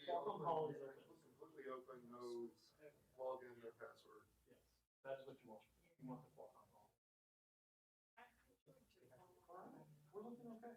Welcome hall is open. Completely open, no login, no password. Yes, that is what you want. You want the Qualcomm hall. We're looking okay.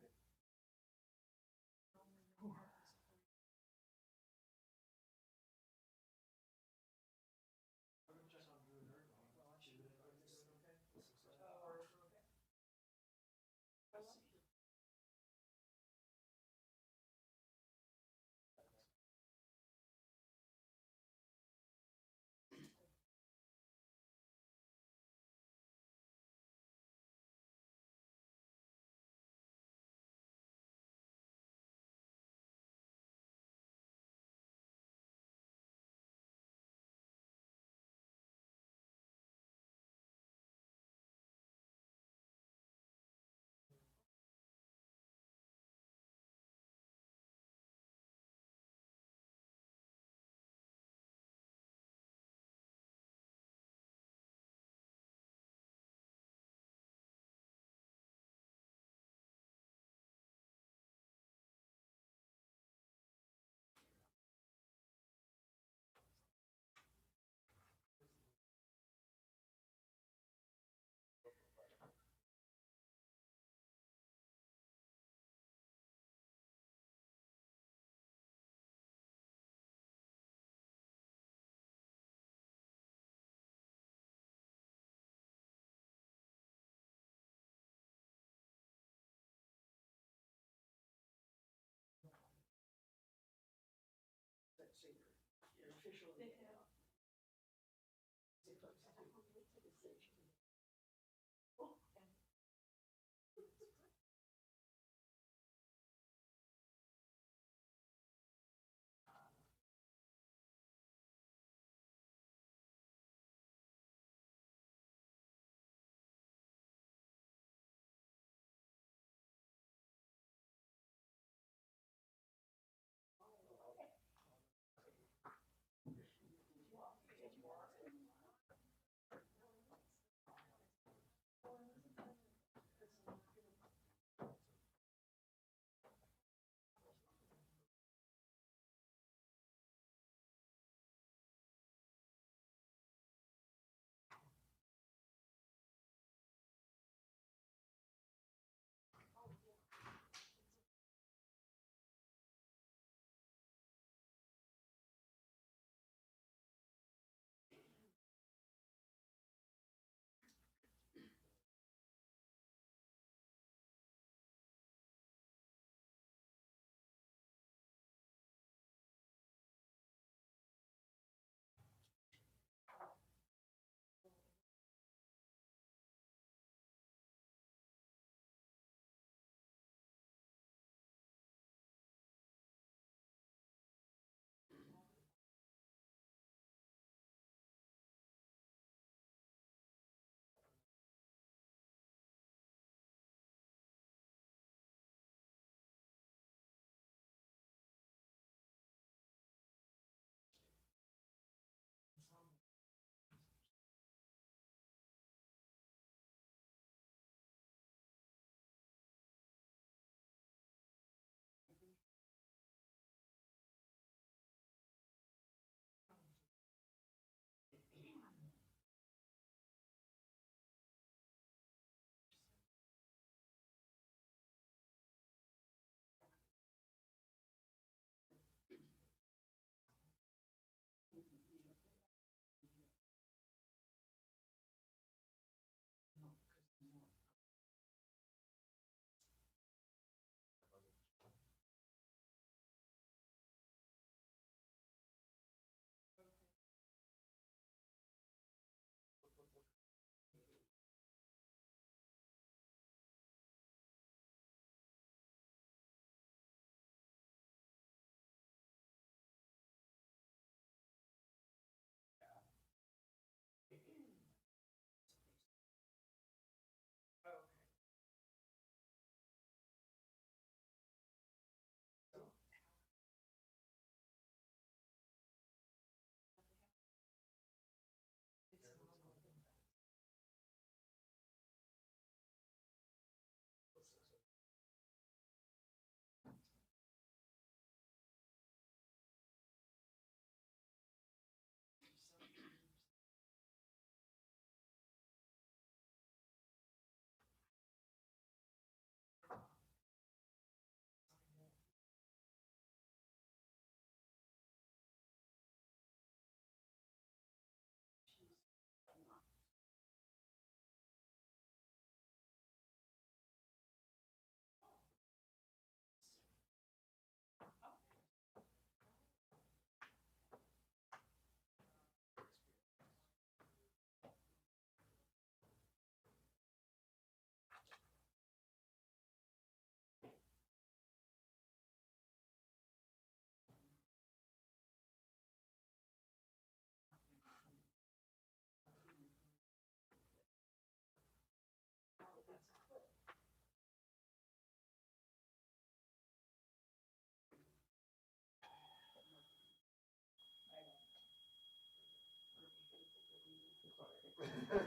Yes,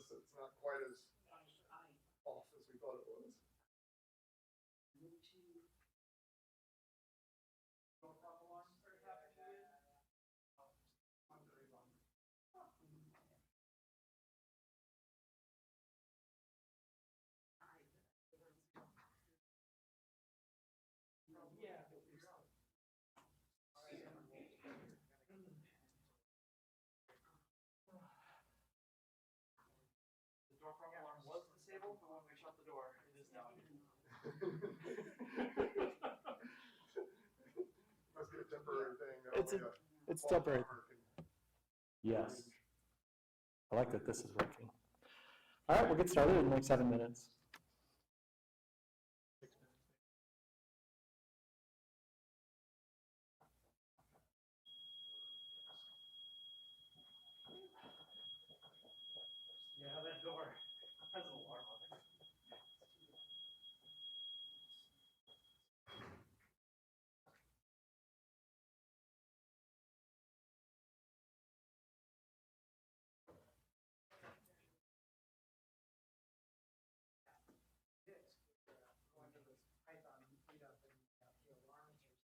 it's not quite as off as we thought it was. The door front alarm was disabled, but when we shut the door, it is now. Must be a temporary thing. It's temporary. Yes. I like that this is working. All right, we'll get started in like 7 minutes. Yeah, that door has an alarm on it. Going to this Python meetup and the alarms are.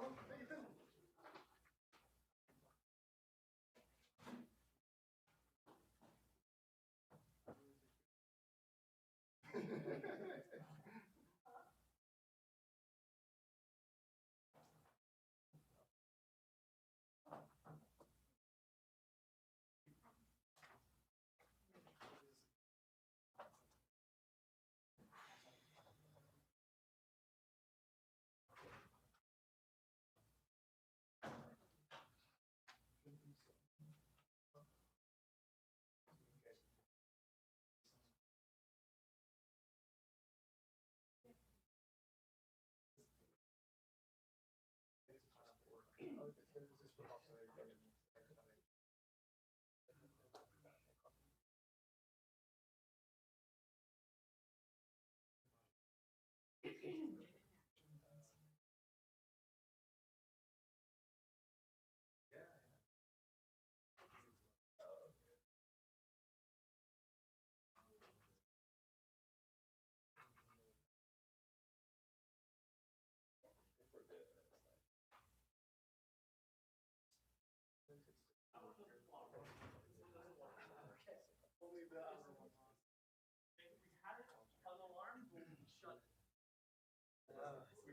Oh, Nathan.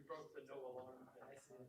both the no alarm. I see.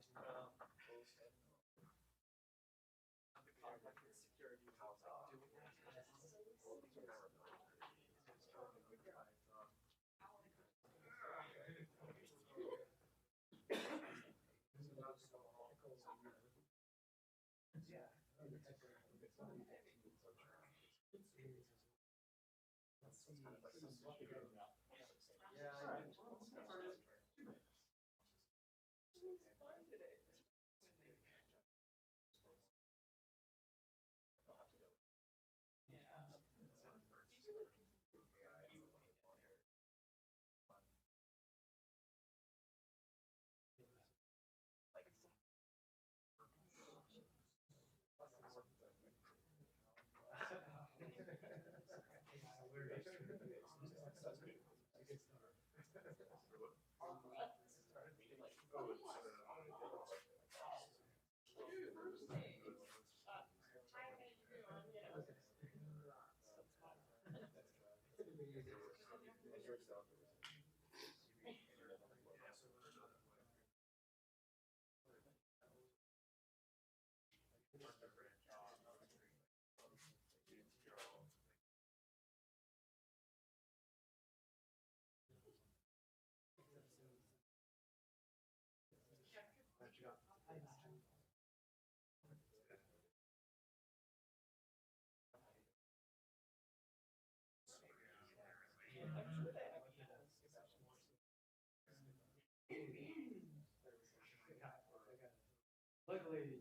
Luckily,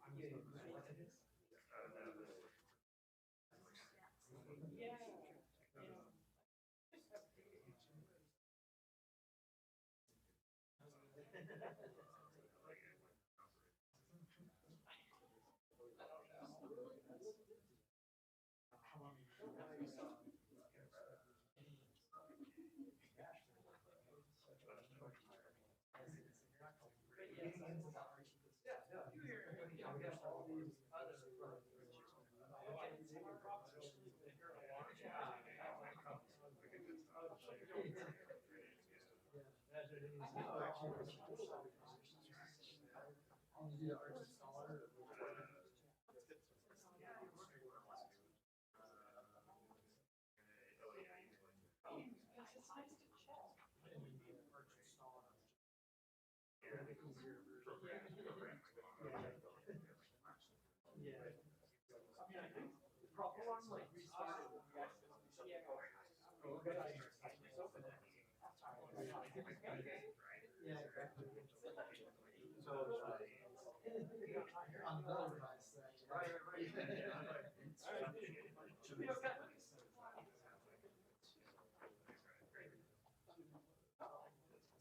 I'm getting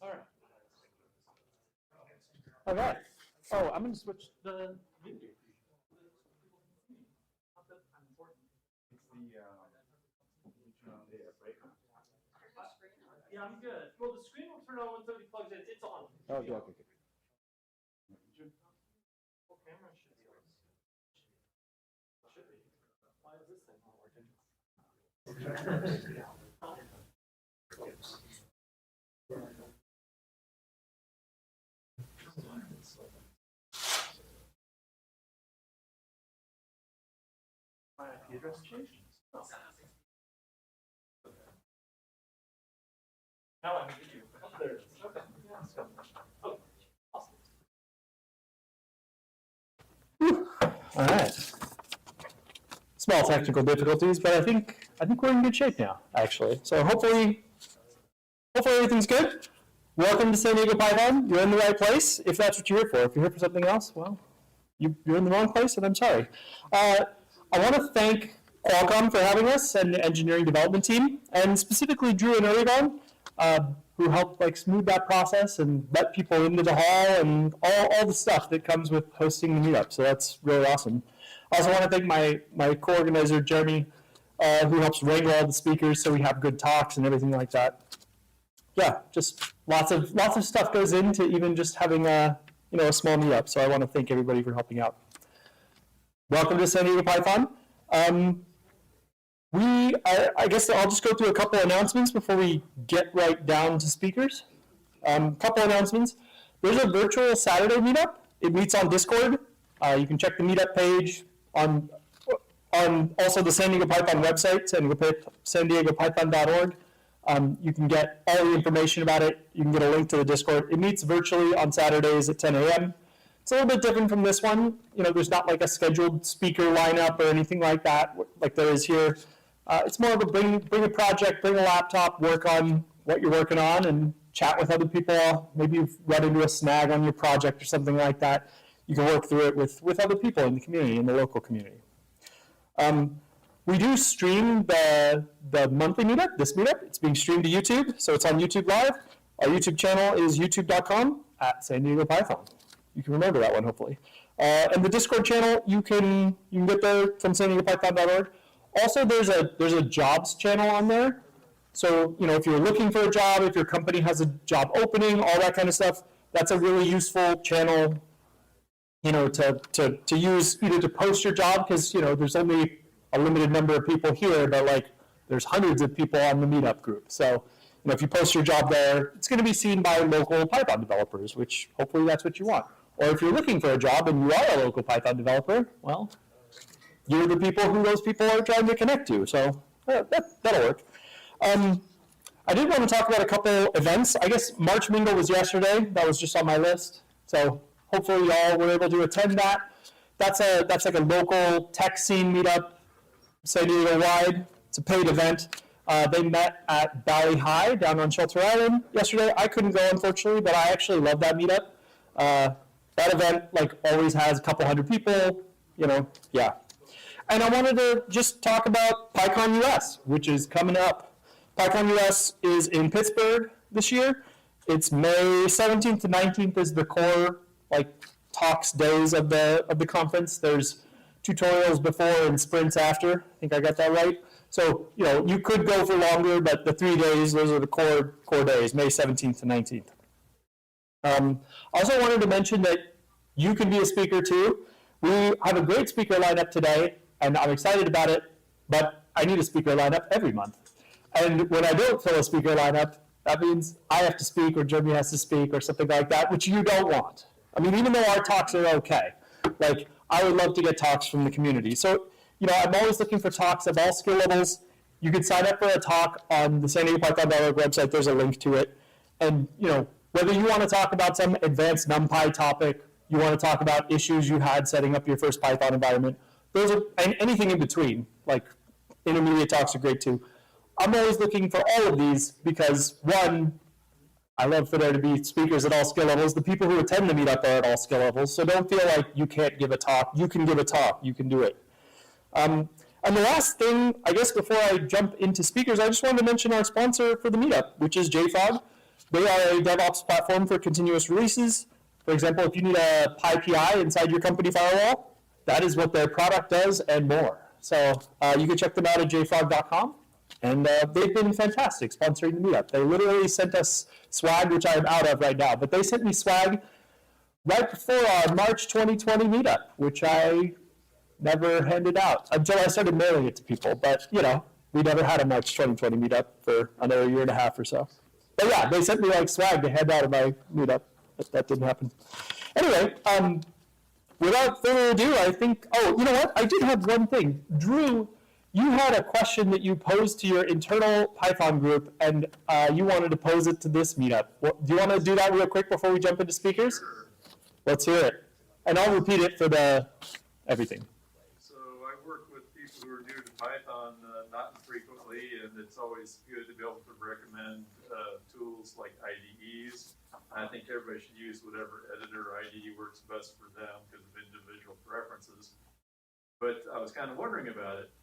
All right. Okay. Oh, I'm going to switch the video. Yeah, I'm good. Well, the screen will turn on once somebody plugs it. It's on. Oh, yeah, okay. Well, camera should be on. Should be. Why is this thing not working? My IP address changed? Oh. Now I'm video. Oh, there it is. Okay. Yeah, let's go. Oh, awesome. All right. Small technical difficulties, but I think we're in good shape now, actually. So hopefully everything's good. Welcome to San Diego Python. You're in the right place if that's what you're here for. If you're here for something else, well, you're in the wrong place, and I'm sorry. I want to thank Qualcomm for having us and the engineering development team, and specifically Drew and Oregon, who helped smooth that process and let people into the hall and all the stuff that comes with hosting the meetup. So that's really awesome. I also want to thank my co-organizer Jeremy, who helps wrangle all the speakers so we have good talks and everything like that. Yeah, just lots of stuff goes into even just having a small meetup. So I want to thank everybody for helping out. Welcome to San Diego Python. I guess I'll just go through a couple announcements before we get right down to speakers. Couple announcements. There's a virtual Saturday meetup. It meets on Discord. You can check the meetup page on also the San Diego Python website, sandiegopython.org. You can get all the information about it. You can get a link to the Discord. It meets virtually on Saturdays at 10 a.m. It's a little bit different from this one. There's not like a scheduled speaker lineup or anything like that, like there is here. It's more of a bring a project, bring a laptop, work on what you're working on, and chat with other people. Maybe you've run into a snag on your project or something like that. You can work through it with other people in the community, in the local community. We do stream the monthly meetup, this meetup. It's being streamed to YouTube, so it's on YouTube Live. Our YouTube channel is youtube.com/SanDiegoPython. You can remember that one, hopefully. And the Discord channel, you can get there from sandiegopython.org. Also, there's a jobs channel on there. So, if you're looking for a job, if your company has a job opening, all that kind of stuff, that's a really useful channel, to use either to post your job, because, there's only a limited number of people here, but there's hundreds of people on the meetup group. So, if you post your job there, it's going to be seen by local Python developers, which hopefully that's what you want. Or if you're looking for a job and you are a local Python developer, well, you're the people who those people are trying to connect to. So that'll work. I did want to talk about a couple events. I guess March Mingle was yesterday. That was just on my list. So hopefully y'all were able to attend that. That's like a local tech scene meetup, San Diego wide. It's a paid event. They met at Valley High down on Shelter Island yesterday. I couldn't go, unfortunately, but I actually love that meetup. That event always has a couple hundred people, yeah. And I wanted to just talk about PyCon US, which is coming up. PyCon US is in Pittsburgh this year. It's May 17th to 19th is the core talks days of the conference. There's tutorials before and sprints after. I think I got that right. So, you could go for longer, but the 3 days, those are the core days, May 17th to 19th. Also wanted to mention that you can be a speaker too. We have a great speaker lineup today, and I'm excited about it, but I need a speaker lineup every month. And when I don't fill a speaker lineup, that means I have to speak or Jeremy has to speak or something like that, which you don't want. I mean, even though our talks are okay, I would love to get talks from the community. So, I'm always looking for talks of all skill levels. You can sign up for a talk on the sandiegopython.org website. There's a link to it. And, whether you want to talk about some advanced NumPy topic, you want to talk about issues you had setting up your first Python environment, and anything in between, intermediate talks are great too. I'm always looking for all of these because, one, I love for there to be speakers at all skill levels. The people who attend the meetup are at all skill levels, so don't feel like you can't give a talk. You can give a talk. You can do it. And the last thing, I guess before I jump into speakers, I just wanted to mention our sponsor for the meetup, which is JFrog. They are a DevOps platform for continuous releases. For example, if you need a PyPI inside your company firewall, that is what their product does and more. So you can check them out at jfrog.com. And they've been fantastic sponsoring the meetup. They literally sent us swag, which I'm out of right now, but they sent me swag right before our March 2020 meetup, which I never handed out until I started mailing it to people. But, we never had a March 2020 meetup for another year and a half or so. But yeah, they sent me swag to hand out at my meetup, but that didn't happen. Anyway, without further ado, I think, you know what? I did have one thing. Drew, you had a question that you posed to your internal Python group, and you wanted to pose it to this meetup. Do you want to do that real quick before we jump into speakers? Let's hear it. And I'll repeat it for everything. So I work with people who are new to Python not infrequently, and it's always good to be able to recommend tools like IDEs. I think everybody should use whatever editor or IDE works best for them because of individual preferences. But I was kind of wondering about it.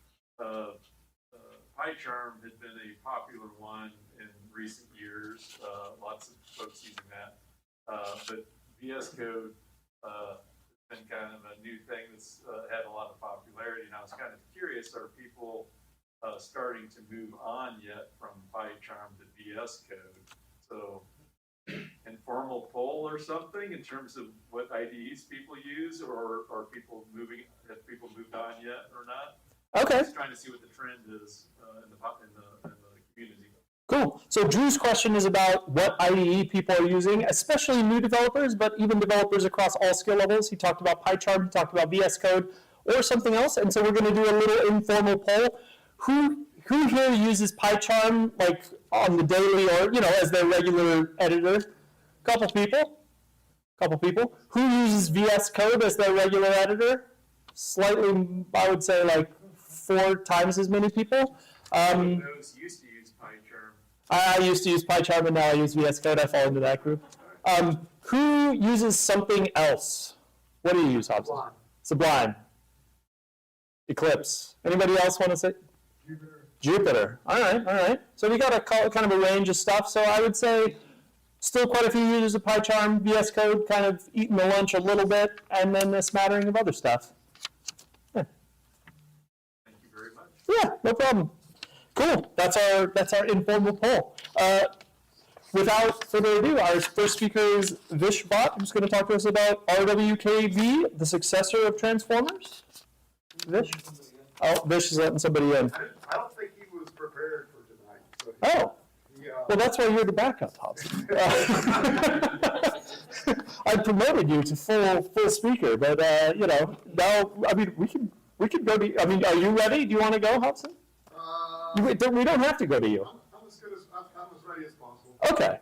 PyCharm had been a popular one in recent years. Lots of folks using that. But VS Code has been kind of a new thing that's had a lot of popularity. And I was kind of curious, are people starting to move on yet from PyCharm to VS Code? So informal poll or something in terms of what IDEs people use, or have people moved on yet or not? Okay. Just trying to see what the trend is in the community. Cool. So Drew's question is about what IDE people are using, especially new developers, but even developers across all skill levels. He talked about PyCharm, he talked about VS Code, or something else. And so we're going to do a little informal poll. Who here uses PyCharm like on the daily or as their regular editor? Couple people. Who uses VS Code as their regular editor? Slightly, I would say like 4 times as many people. Those used to use PyCharm. I used to use PyCharm and now I use VS Code. I fall into that group. Who uses something else? What do you use, Hobson? Sublime. Eclipse. Anybody else want to say? Jupyter. All right. So we got a kind of a range of stuff. So I would say still quite a few users of PyCharm, VS Code, kind of eating the lunch a little bit, and then a smattering of other stuff. Yeah. Thank you very much. Yeah, no problem. Cool. That's our informal poll. Without further ado, our first speaker is Vish Bhatt, who's going to talk to us about RWKV, the successor of Transformers. Vish? Oh, Vish is letting somebody in. I don't think he was prepared for tonight. So Oh. Well, that's why you're the backup, Hobson. I promoted you to full speaker, but now we could go to. Are you ready? Do you want to go, Hobson? We don't have to go to you. I'm as ready as possible. Okay.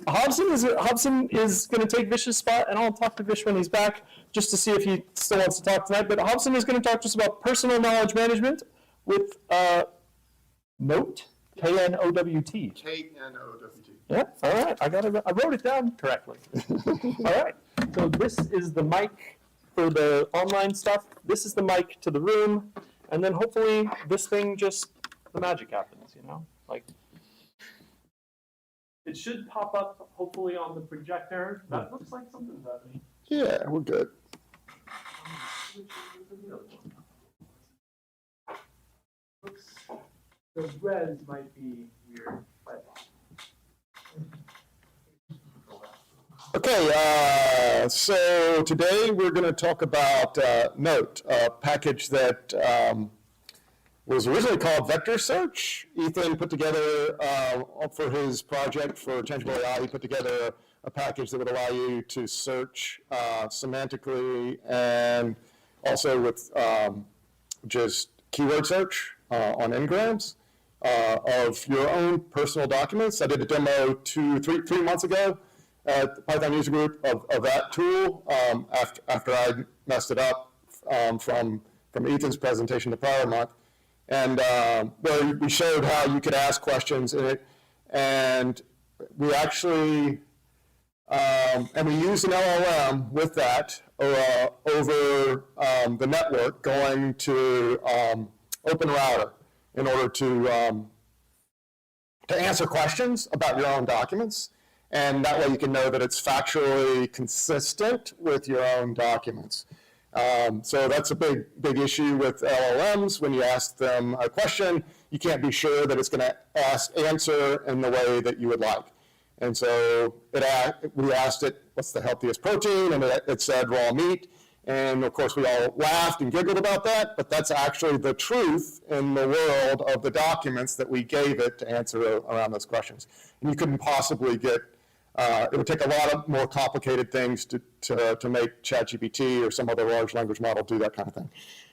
Hobson is going to take Vish's spot, and I'll talk to Vish when he's back, just to see if he still wants to talk tonight. But Hobson is going to talk to us about personal knowledge management with Knowt. K-N-O-W-T. K-N-O-W-T. Yeah, all right. I wrote it down correctly. All right. So this is the mic for the online stuff. This is the mic to the room. And then hopefully this thing the magic happens, Like, it should pop up, hopefully, on the projector. That looks like something's happening. Yeah, we're good. The res might be weird. Okay, so today we're going to talk about Knowt, a package that was originally called Vector Search. Ethan put together, for his project for Tangible AI, he put together a package that would allow you to search semantically and also with just keyword search on ngrams of your own personal documents. I did a demo 3 months ago at the Python user group of that tool after I messed it up from Ethan's presentation the prior month. And where we showed how you could ask questions in it, and we actually, and we used an LLM with that over the network going to OpenRouter in order to answer questions about your own documents. And that way you can know that it's factually consistent with your own documents. So that's a big issue with LLMs. When you ask them a question, you can't be sure that it's going to answer in the way that you would like. And so we asked it, what's the healthiest protein? And it said raw meat. And of course, we all laughed and giggled about that, but that's actually the truth in the world of the documents that we gave it to answer around those questions. And you couldn't possibly get, it would take a lot of more complicated things to make ChatGPT or some other large language model do that kind of thing.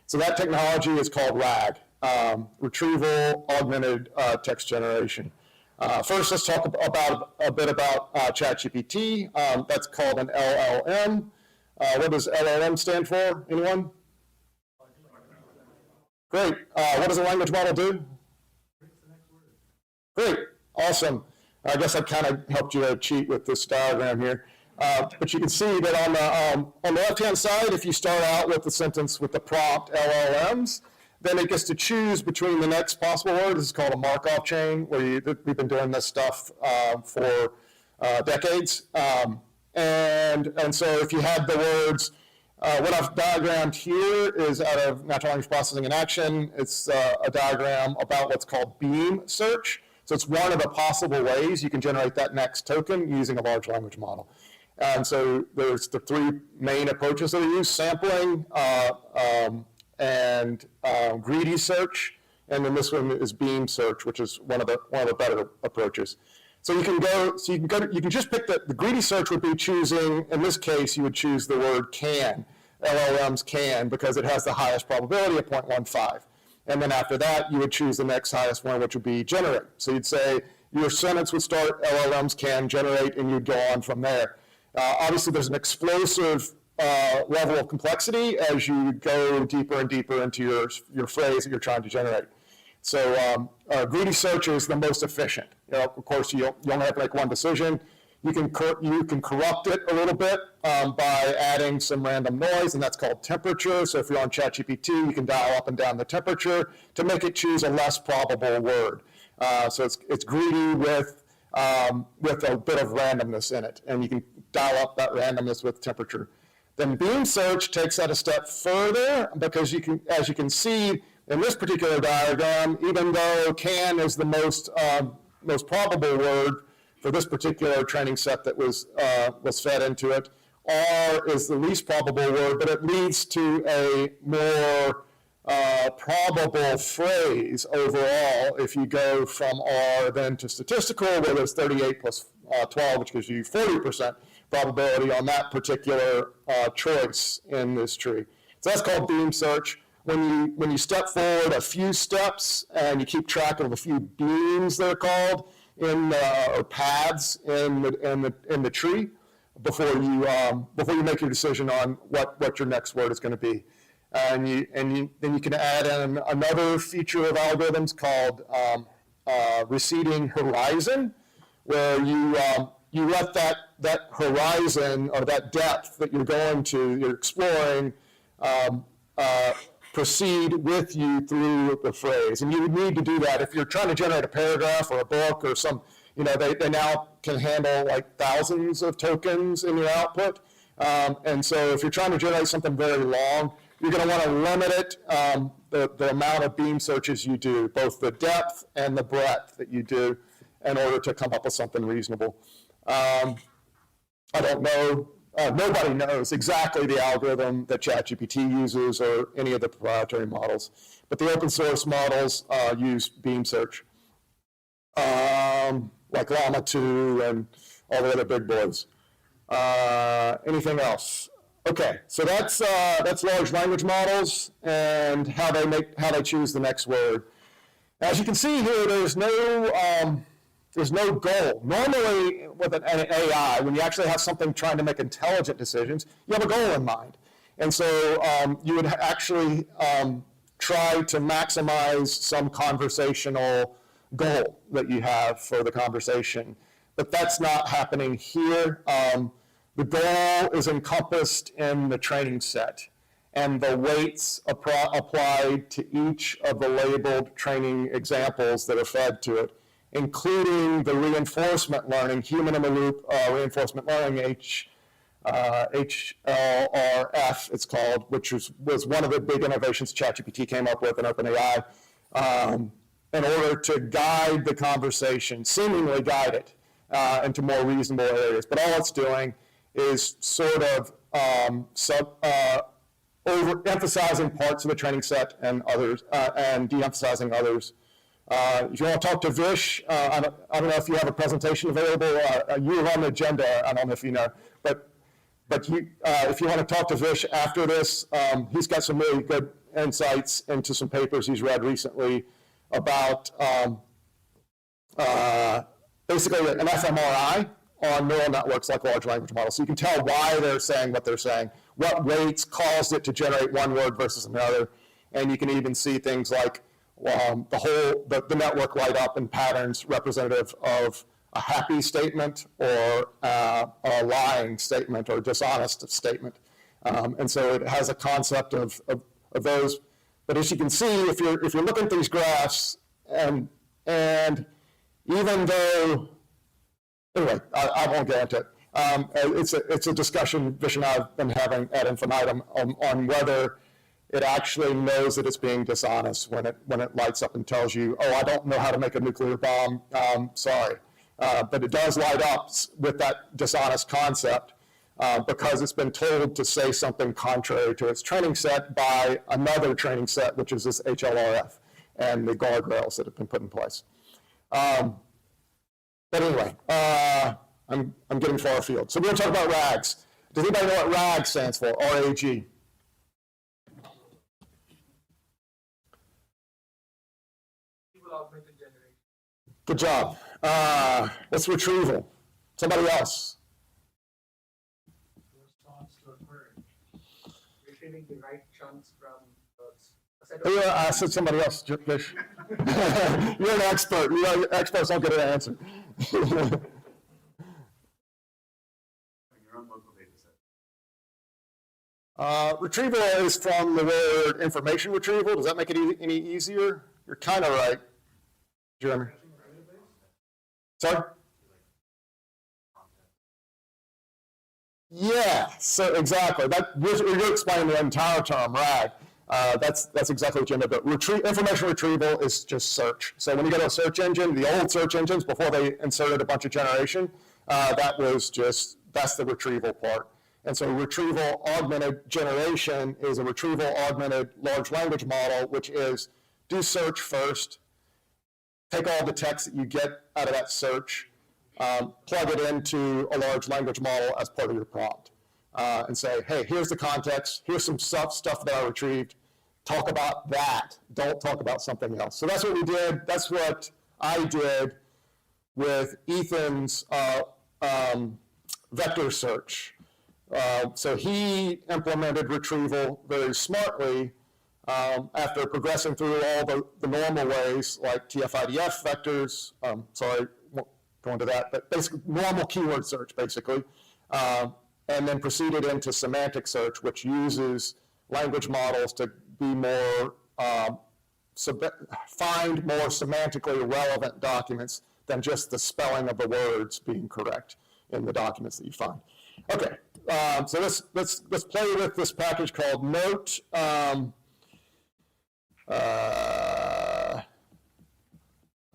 So that technology is called RAG, Retrieval Augmented Text Generation. First, let's talk a bit about ChatGPT. That's called an LLM. What does LLM stand for? Anyone? Great. What does a language model do? Great. Awesome. I guess I kind of helped you cheat with this diagram here. But you can see that on the left-hand side, if you start out with the sentence with the prompt LLMs, then it gets to choose between the next possible word. This is called a Markov chain, where we've been doing this stuff for decades. And so if you had the words, what I've diagrammed here is out of natural language processing in action. It's a diagram about what's called beam search. So it's one of the possible ways you can generate that next token using a large language model. And so there's the 3 main approaches that are used: sampling and greedy search. and then this one is beam search, which is one of the better approaches. So you can just pick the greedy search would be choosing, in this case, you would choose the word can, LLMs can, because it has the highest probability of 0.15. And then after that, you would choose the next highest one, which would be generate. So you'd say your sentence would start LLMs can generate, and you'd go on from there. Obviously, there's an explosive level of complexity as you go deeper and deeper into your phrase that you're trying to generate. So greedy search is the most efficient. Of course, you only have to make one decision. You can corrupt it a little bit by adding some random noise, and that's called temperature. So if you're on ChatGPT, you can dial up and down the temperature to make it choose a less probable word. So it's greedy with a bit of randomness in it, and you can dial up that randomness with temperature. Then beam search takes that a step further, because as you can see in this particular diagram, even though can is the most probable word for this particular training set that was fed into it, R is the least probable word, but it leads to a more probable phrase overall if you go from R then to statistical, where there's 38 plus 12, which gives you 40% probability on that particular choice in this tree. So that's called beam search. When you step forward a few steps and you keep track of a few beams, they're called, or paths in the tree before you make your decision on what your next word is going to be. And then you can add in another feature of algorithms called receding horizon, where you let that horizon, or that depth that you're exploring, proceed with you through the phrase. And you would need to do that if you're trying to generate a paragraph or a book or some, they now can handle like thousands of tokens in your output. And so if you're trying to generate something very long, you're going to want to limit it, the amount of beam searches you do, both the depth and the breadth that you do, in order to come up with something reasonable. I don't know. Nobody knows exactly the algorithm that ChatGPT uses or any of the proprietary models, but the open source models use beam search, like Llama 2 and all the other big boys. Anything else? Okay, so that's large language models and how they choose the next word. As you can see here, there's no goal. Normally, with an AI, when you actually have something trying to make intelligent decisions, you have a goal in mind. And so you would actually try to maximize some conversational goal that you have for the conversation. But that's not happening here. The goal is encompassed in the training set, and the weights applied to each of the labeled training examples that are fed to it, including the reinforcement learning, human-in-the-loop reinforcement learning, HLRF it's called, which was one of the big innovations ChatGPT came up with in OpenAI, in order to guide the conversation, seemingly guide it into more reasonable areas. But all it's doing is sort of overemphasizing parts of the training set and others, and de-emphasizing others. If you want to talk to Vish, I don't know if you have a presentation available. You were on the agenda, I don't know if you know, but if you want to talk to Vish after this, he's got some really good insights into some papers he's read recently about basically an fMRI on neural networks like large language models. So you can tell why they're saying what they're saying, what weights caused it to generate one word versus another, and you can even see things like the network light up in patterns representative of a happy statement or a lying statement or dishonest statement. And so it has a concept of those. But as you can see, if you're looking at these graphs, and even though, anyway, I won't get into it. It's a discussion Vish and I have been having ad infinitum on whether it actually knows that it's being dishonest when it lights up and tells you, oh, I don't know how to make a nuclear bomb, sorry. But it does light up with that dishonest concept because it's been told to say something contrary to its training set by another training set, which is this HLRF. and the guardrails that have been put in place. But anyway, I'm getting far afield. So we're going to talk about RAGs. Does anybody know what RAG stands for? R-A-G. Augmented generation. Good job. What's retrieval? Somebody else. Response to a query. Retrieving the right chunks from a set Oh, of. yeah, I said somebody else, Fish. You're an expert. You know, experts don't get an answer. Your own local data set. Retrieval is from the word information retrieval. Does that make it any easier? You're kind of right, Jeremy. Sorry? Yeah, so exactly. You're explaining the entire term, RAG. That's exactly what you meant. But information retrieval is just search. So when you go to a search engine, the old search engines, before they inserted a bunch of generation, that's the retrieval part. And so retrieval augmented generation is a retrieval augmented large language model, which is do search first, take all the text that you get out of that search, plug it into a large language model as part of your prompt, and say, hey, here's the context, here's some stuff that I retrieved, talk about that, don't talk about something else. So that's what we did, that's what I did with Ethan's vector search. So he implemented retrieval very smartly after progressing through all the normal ways like TF-IDF vectors, sorry, won't go into that, but basically normal keyword search basically, and then proceeded into semantic search, which uses language models to be more, find more semantically relevant documents than just the spelling of the words being correct in the documents that you find. Okay, so let's play with this package called Knowt. I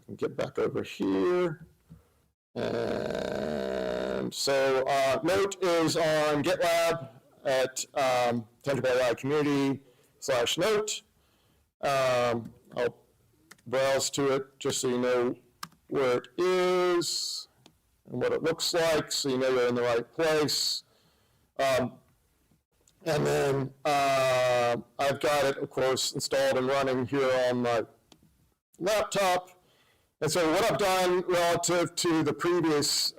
can get back over here. And so Knowt is on GitLab at Tangible AI Community/Knowt. I'll browse to it just so you know where it is and what it looks like, so you know you're in the right place. And then I've got it, of course, installed and running here on my laptop. And so what I've done relative to the previous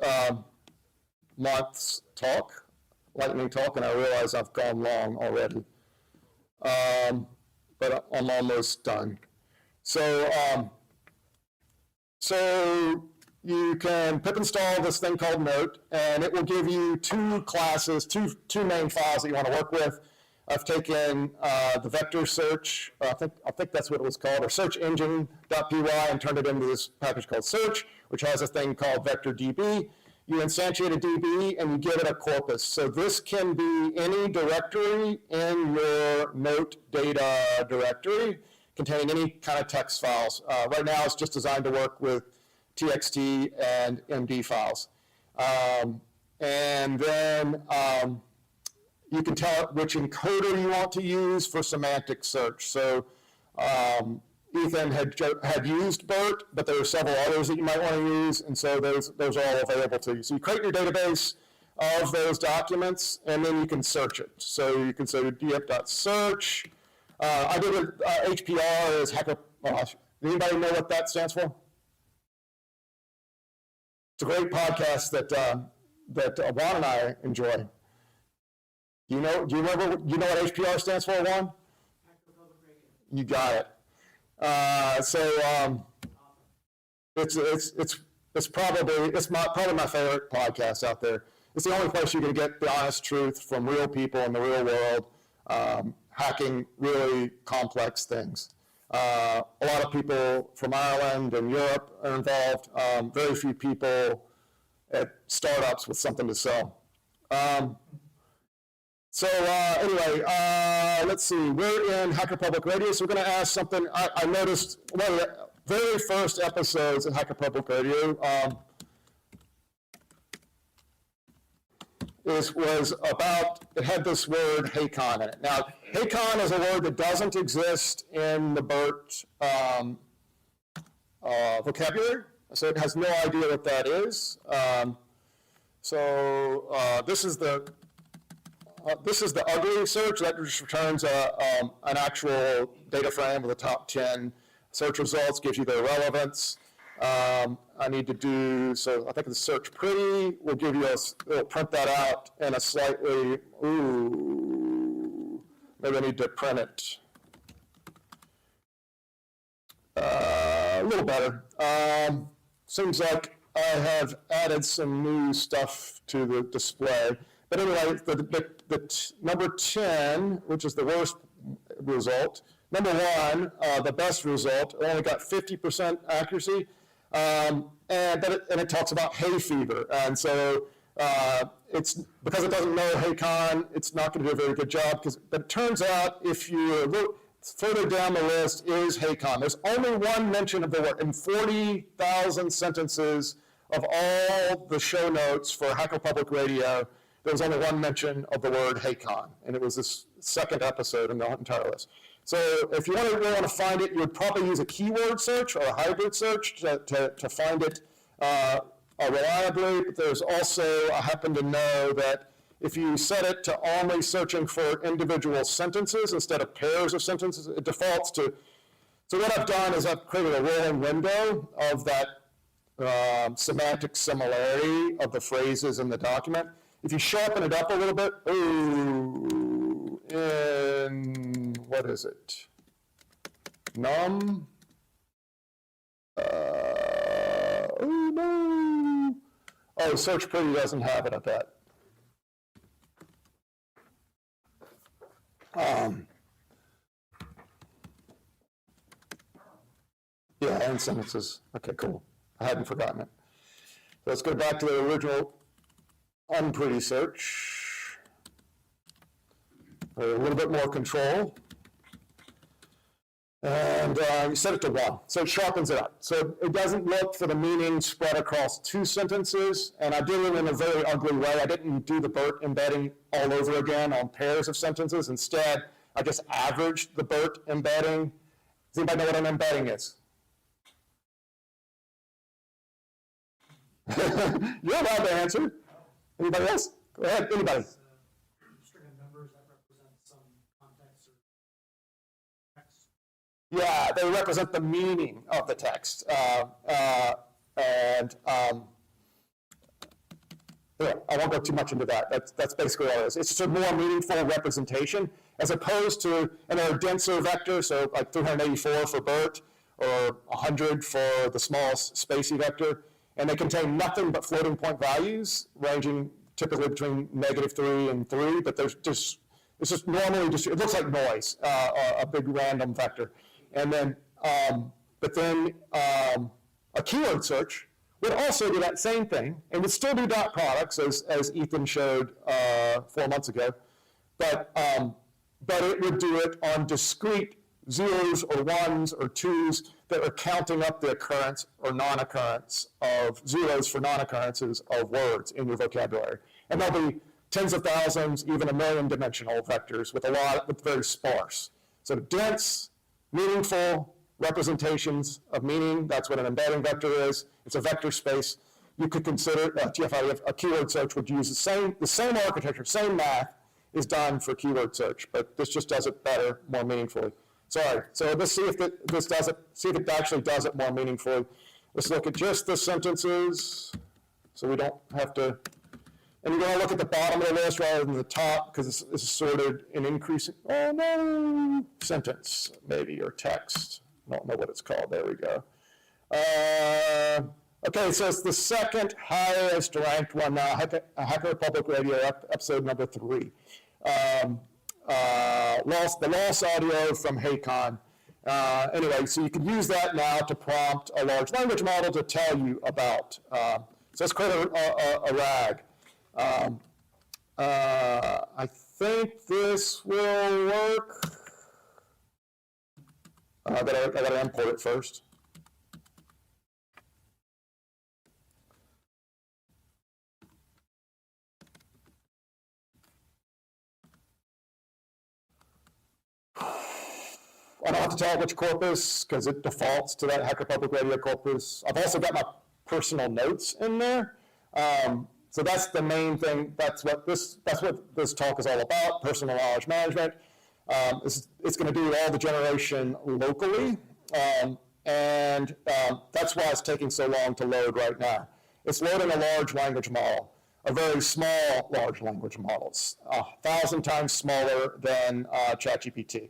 month's talk, lightning talk, and I realize I've gone long already, but I'm almost done. So you can pip install this thing called Knowt, and it will give you two classes, two main files that you want to work with. I've taken the vector search, I think that's what it was called, or search engine.py, and turned it into this package called search, which has a thing called vector DB. You instantiate a DB and you give it a corpus. So this can be any directory in your Knowt data directory containing any kind of text files. Right now it's just designed to work with TXT and MD files. And then you can tell it which encoder you want to use for semantic search. So Ethan had used BERT, but there are several others that you might want to use, and so those are all available to you. So you create your database of those documents, and then you can search it. So you can say df.search. I did it, HPR is hacker. Anybody know what that stands for? It's a great podcast that Juan and I enjoy. Do you remember what HPR stands for, Juan? You got it. It's probably my favorite podcast out there. It's the only place you can get the honest truth from real people in the real world, hacking really complex things. A lot of people from Ireland and Europe are involved. Very few people at startups with something to sell. Anyway, let's see. We're in Hacker Public Radio, so we're going to ask something. I noticed one of the very first episodes of Hacker Public Radio was about, it had this word HACON in it. Now, HACON is a word that doesn't exist in the BERT vocabulary, so it has no idea what that is. This is the ugly search that just returns an actual data frame with the top 10 search results, gives you their relevance. I need to do, so I think the search pretty will give you it'll print that out in a slightly, maybe I need to print it a little better. Seems like I have added some new stuff to the display. But anyway, the number 10, which is the worst result, number 1, the best result, it only got 50% accuracy, and it talks about hay fever. And so it's because it doesn't know HACON, it's not going to do a very good job. But it turns out if you look further down the list is HACON. There's only one mention of the word in 40,000 sentences of all the show notes for Hacker Public Radio. There was only one mention of the word HACON, and it was this second episode in the entire list. So if you really want to find it, you would probably use a keyword search or a hybrid search to find it reliably. But there's also, I happen to know that if you set it to only searching for individual sentences instead of pairs of sentences, it defaults to, so what I've done is I've created a rolling window of that semantic similarity of the phrases in the document. If you sharpen it up a little bit, in, what is it? Num. Oh no. Oh, Search Pretty doesn't have it, I bet. Yeah, and sentences. Okay, cool. I hadn't forgotten it. So let's go back to the original unpretty search. A little bit more control. And you set it to 1. So it sharpens it up. So it doesn't look for the meaning spread across 2 sentences. And I did it in a very ugly way. I didn't do the BERT embedding all over again on pairs of sentences. Instead, I just averaged the BERT embedding. Does anybody know what an embedding is? You're allowed to answer. Anybody else? Go ahead, anybody. String of numbers that represent some context or text. Yeah, they represent the meaning of the text. Yeah, I won't go too much into that. That's basically all it is. It's just a more meaningful representation as opposed to, and they're a denser vector, so like 384 for BERT or 100 for the smallest spacey vector. And they contain nothing but floating point values, ranging typically between -3 and 3, but it's just normally, it looks like noise, a big random vector. And then, a keyword search would also do that same thing, and would still do dot products, as Ethan showed 4 months ago, but it would do it on discrete zeros or ones or twos that are counting up the occurrence or non-occurrence of zeros for non-occurrences of words in your vocabulary. And there'll be tens of thousands, even 1 million dimensional vectors with very sparse. So dense, meaningful representations of meaning, that's what an embedding vector is. It's a vector space. You could consider, TF-IDF, a keyword search would use the same architecture, same math is done for keyword search, but this just does it better, more meaningfully. Sorry, so let's see if it actually does it more meaningfully. Let's look at just the sentences, so we don't have to, and you're gonna look at the bottom of the list rather than the top, because this is sorted in increasing, oh no, sentence, maybe, or text. I don't know what it's called, there we go. Okay, so it's the second highest ranked one now, Hacker Public Radio, episode number 3. The loss audio from HACON. Anyway, so you can use that now to prompt a large language model to tell you about. So let's create a RAG. I think this will work. I gotta import it first. I don't have to tell it which corpus because it defaults to that Hacker Public Radio corpus. I've also got my personal notes in there. So that's the main thing. That's what this talk is all about, personal knowledge management. It's going to do all the generation locally, and that's why it's taking so long to load right now. It's loading a large language model, a very small large language model. It's 1,000 times smaller than ChatGPT.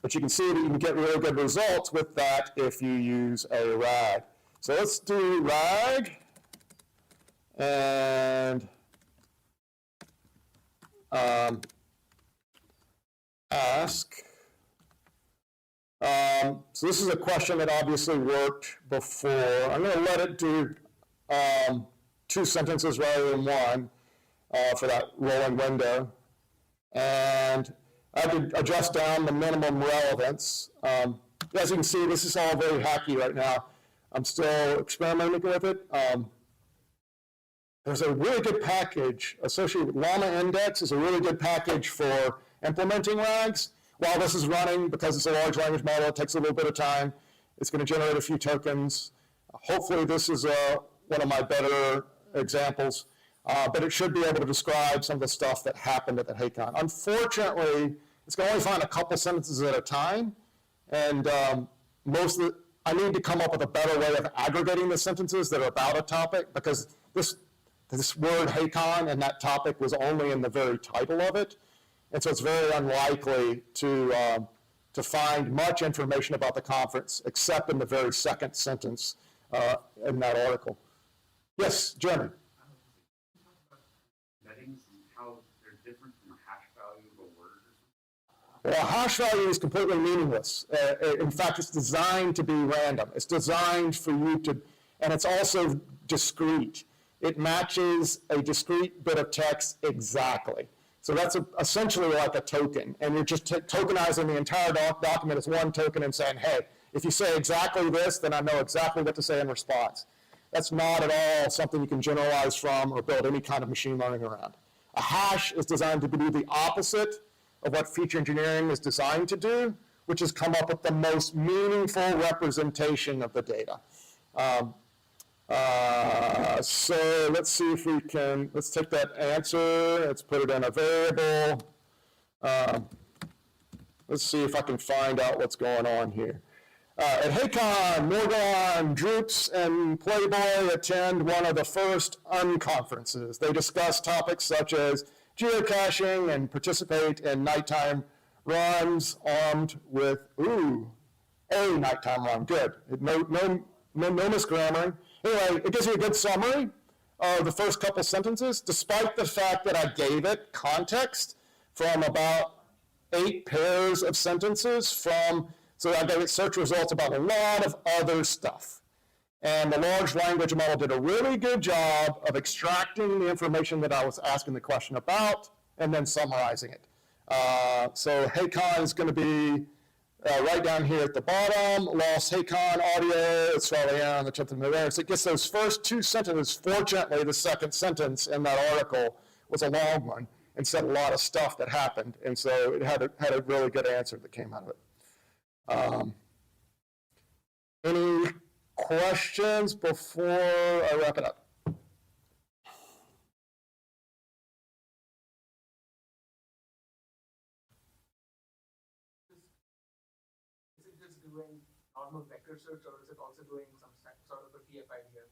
But you can see that you can get really good results with that if you use a RAG. So let's do RAG and ask. So this is a question that obviously worked before. I'm going to let it do 2 sentences rather than 1 for that rolling window. And I could adjust down the minimum relevance. As you can see, this is all very hacky right now. I'm still experimenting with it. There's a really good package associated with Llama Index. Is a really good package for implementing RAGs. While this is running, because it's a large language model, it takes a little bit of time. It's going to generate a few tokens. Hopefully this is one of my better examples, but it should be able to describe some of the stuff that happened at the HACON. Unfortunately, it's going to only find a couple sentences at a time, and I need to come up with a better way of aggregating the sentences that are about a topic, because this word HACON and that topic was only in the very title of it. And so it's very unlikely to find much information about the conference, except in the very second sentence in that article. Yes, Jeremy? Settings and how they're different from a hash value of a word or something? Well, a hash value is completely meaningless. In fact, it's designed to be random. It's designed for you to, and it's also discrete. It matches a discrete bit of text exactly. So that's essentially like a token, and you're just tokenizing the entire document as one token and saying, hey, if you say exactly this, then I know exactly what to say in response. That's not at all something you can generalize from or build any kind of machine learning around. A hash is designed to do the opposite of what feature engineering is designed to do, which is come up with the most meaningful representation of the data. So let's see if we can, let's take that answer, let's put it in a variable. Let's see if I can find out what's going on here. At HACON, Morgan, Droops, and Playboy attend one of the first unconferences. They discuss topics such as geocaching and participate in nighttime runs armed with, a nighttime run, good. No misgrammaring. Anyway, it gives you a good summary of the first couple sentences, despite the fact that I gave it context from about 8 pairs of sentences so I gave it search results about a lot of other stuff. And the large language model did a really good job of extracting the information that I was asking the question about and then summarizing it. So HACON is going to be right down here at the bottom, lost HACON audio, it's probably on the 10th of November. So it gets those first 2 sentences. Fortunately, the second sentence in that article was a long one and said a lot of stuff that happened. And so it had a really good answer that came out of it. Any questions before I wrap it up? Is it just doing normal vector search, or is it also doing some sort of a TF-IDF here?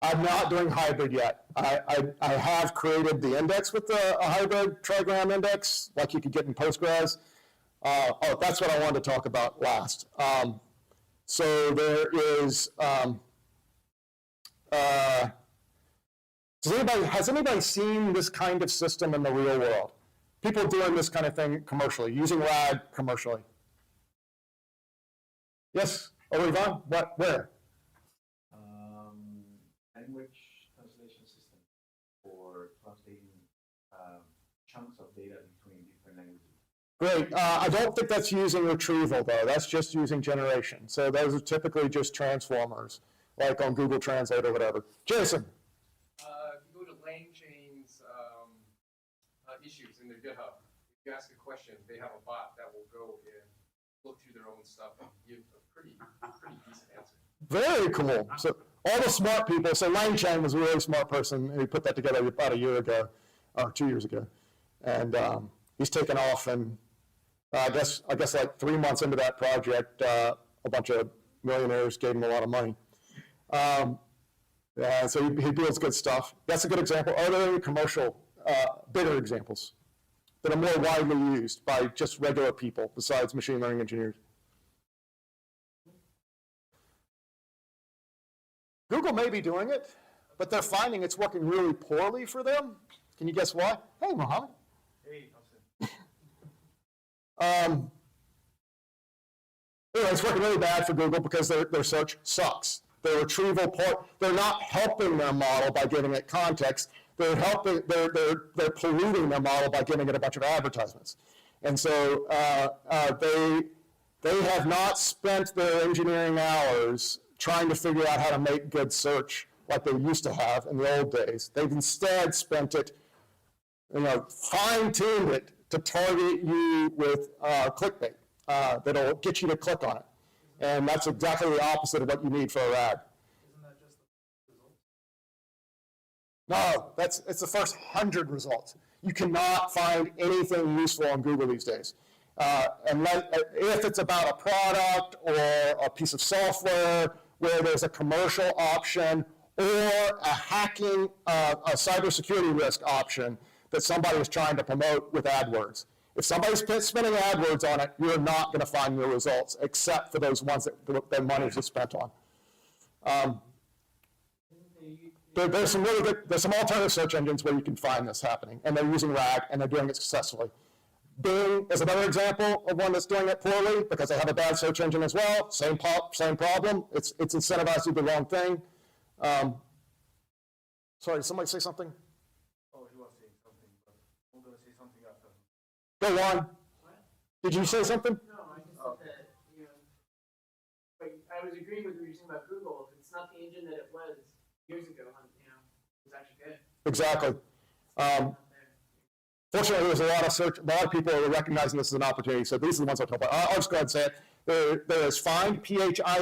I'm not doing hybrid yet. I have created the index with a hybrid trigram index, like you could get in Postgres. That's what I wanted to talk about last. So there is, has anybody seen this kind of system in the real world? People doing this kind of thing commercially, using RAG commercially. Yes, Yvonne, where? Language translation system for translating chunks of data between different languages. Great. I don't think that's using retrieval, though. That's just using generation. So those are typically just transformers, like on Google Translate or whatever. Jason. If you go to LangChain's issues in their GitHub, if you ask a question, they have a bot that will go and look through their own stuff and give a pretty decent answer. Very cool. So all the smart people, so LangChain was a really smart person, and he put that together about a year ago, or 2 years ago. And he's taken off, and I guess like 3 months into that project, a bunch of millionaires gave him a lot of money. Yeah, so he builds good stuff. That's a good example. Are there any commercial, bigger examples that are more widely used by just regular people besides machine learning engineers? Google may be doing it, but they're finding it's working really poorly for them. Can you guess why? Hey, Mohammed. Hey, Anyway, it's working really bad for Google because their search sucks. Their retrieval part, they're not helping their model by giving it context. They're polluting their model by giving it a bunch of advertisements. And so they have not spent their engineering hours trying to figure out how to make good search like they used to have in the old days. They've instead spent it, fine-tuned it to target you with clickbait that'll get you to click on it. And that's exactly the opposite of what you need for a ad. Isn't that just the results? No, it's the first 100 results. You cannot find anything useful on Google these days. If it's about a product or a piece of software where there's a commercial option or a hacking, a cybersecurity risk option that somebody is trying to promote with AdWords. If somebody's spending AdWords on it, you're not going to find your results, except for those ones that their money is spent on. There's some alternative search engines where you can find this happening, and they're using RAG, and they're doing it successfully. Bing is another example of one that's doing it poorly because they have a bad search engine as well. Same problem. It's incentivized to do the wrong thing. Sorry, did somebody say something? Oh, he was saying something, but I'm going to say something after. Go on. What? Did you say something? No, I just said that, but I was agreeing with what you were saying about Google. If it's not the engine that it was years ago, it was actually good. Exactly. Out there. Fortunately, there's a lot of people are recognizing this as an opportunity, so these are the ones I'll talk about. I'll just go ahead and say it. There is find, phind.com.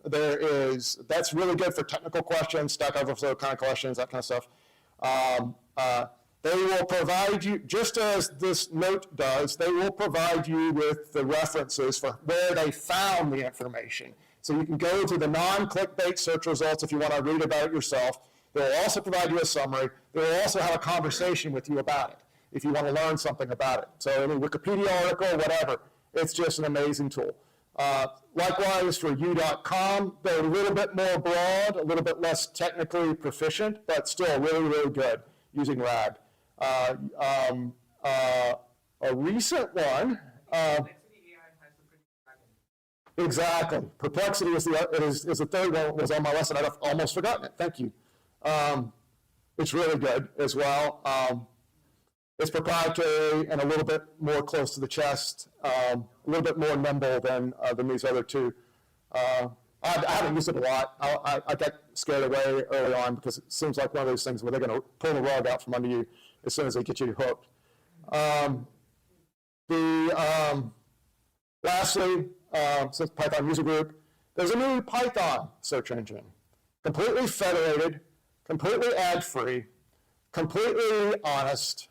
That's really good for technical questions, Stack Overflow kind of questions, that kind of stuff. They will provide you, just as this Knowt does, they will provide you with the references for where they found the information. So you can go to the non-clickbait search results if you want to read about it yourself. They will also provide you a summary. They will also have a conversation with you about it if you want to learn something about it. So any Wikipedia article, whatever, it's just an amazing tool. Likewise for u.com, they're a little bit more broad, a little bit less technically proficient, but still really, really good using RAG. A recent one, exactly. Perplexity is the third one that was on my list, and I'd almost forgotten it. Thank you. It's really good as well. It's proprietary and a little bit more close to the chest, a little bit more nimble than these other two. I haven't used it a lot. I got scared away early on because it seems like one of those things where they're going to pull the rug out from under you as soon as they get you hooked. Lastly, since Python User Group, there's a new Python search engine, completely federated, completely ad-free, completely honest,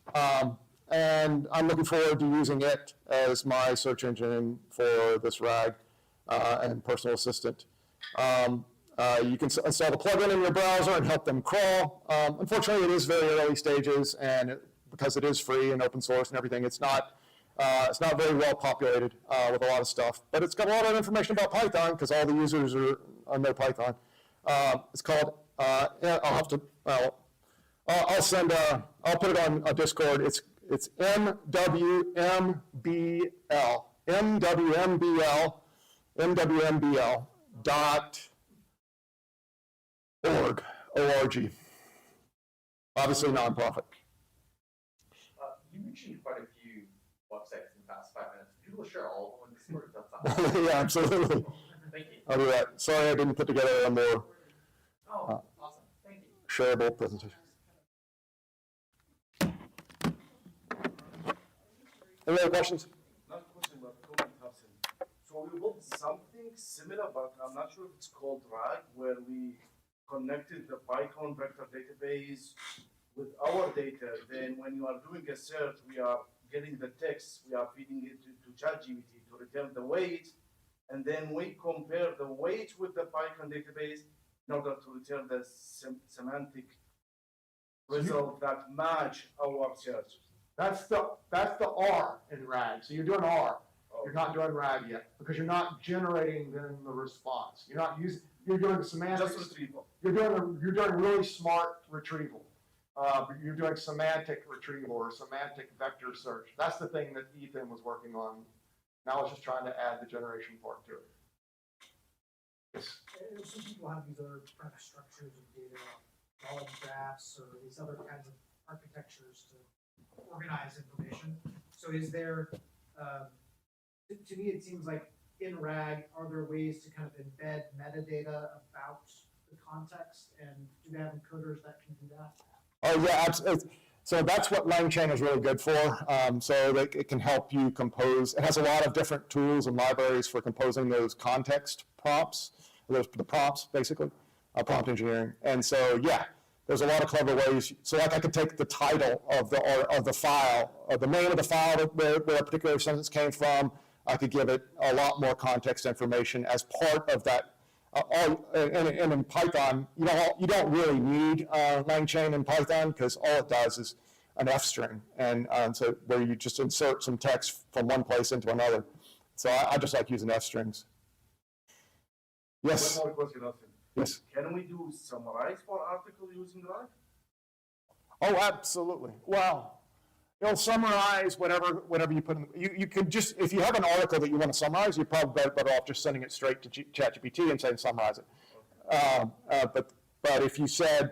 and I'm looking forward to using it as my search engine for this RAG and personal assistant. You can install the plugin in your browser and help them crawl. Unfortunately, it is very early stages, and because it is free and open source and everything, it's not very well populated with a lot of stuff. But it's got a lot of information about Python because all the users know Python. It's called. I'll put it on Discord. It's MWMBL .org. Obviously nonprofit. You mentioned quite a few websites in the past 5 minutes. Could you share all of them in Discord? That's Yeah, absolutely. Thank you. I'll do that. Sorry I didn't put together a more Oh, awesome. Thank you. shareable presentation. Any other questions? Not a question, but So we built something similar, but I'm not sure if it's called RAG, where we connected the Python vector database with our data. Then when you are doing a search, we are getting the text, we are feeding it to ChatGPT to return the weight, and then we compare the weight with the Python database in order to return the semantic result that match our search. That's the R in RAG. So you're doing R. You're not doing RAG yet because you're not generating then the response. You're not using. You're doing semantics. Just retrieval. You're doing really smart retrieval. You're doing semantic retrieval or semantic vector search. That's the thing that Ethan was working on. Now I was just trying to add the generation part to it. Yes. Some people have these other kind of structures of data, knowledge graphs, or these other kinds of architectures to organize information. So is there, to me, it seems like in RAG, are there ways to kind of embed metadata about the context? And do they have encoders that can do that? Oh, yeah, absolutely. So that's what LangChain is really good for. So that it can help you compose. It has a lot of different tools and libraries for composing those context prompts, the prompts, basically, prompt engineering. And so, yeah, there's a lot of clever ways. So like I could take the title of the file, or the name of the file where a particular sentence came from. I could give it a lot more context information as part of that. And in Python, you don't really need LangChain in Python because all it does is an F string, and so where you just insert some text from one place into another. So I just like using F strings. Yes. One more question, Austin. Yes. Can we do summarize for article using RAG? Oh, absolutely. Well, it'll summarize whatever you put in. You could just, if you have an article that you want to summarize, you're probably better off just sending it straight to ChatGPT and saying summarize it. But if you said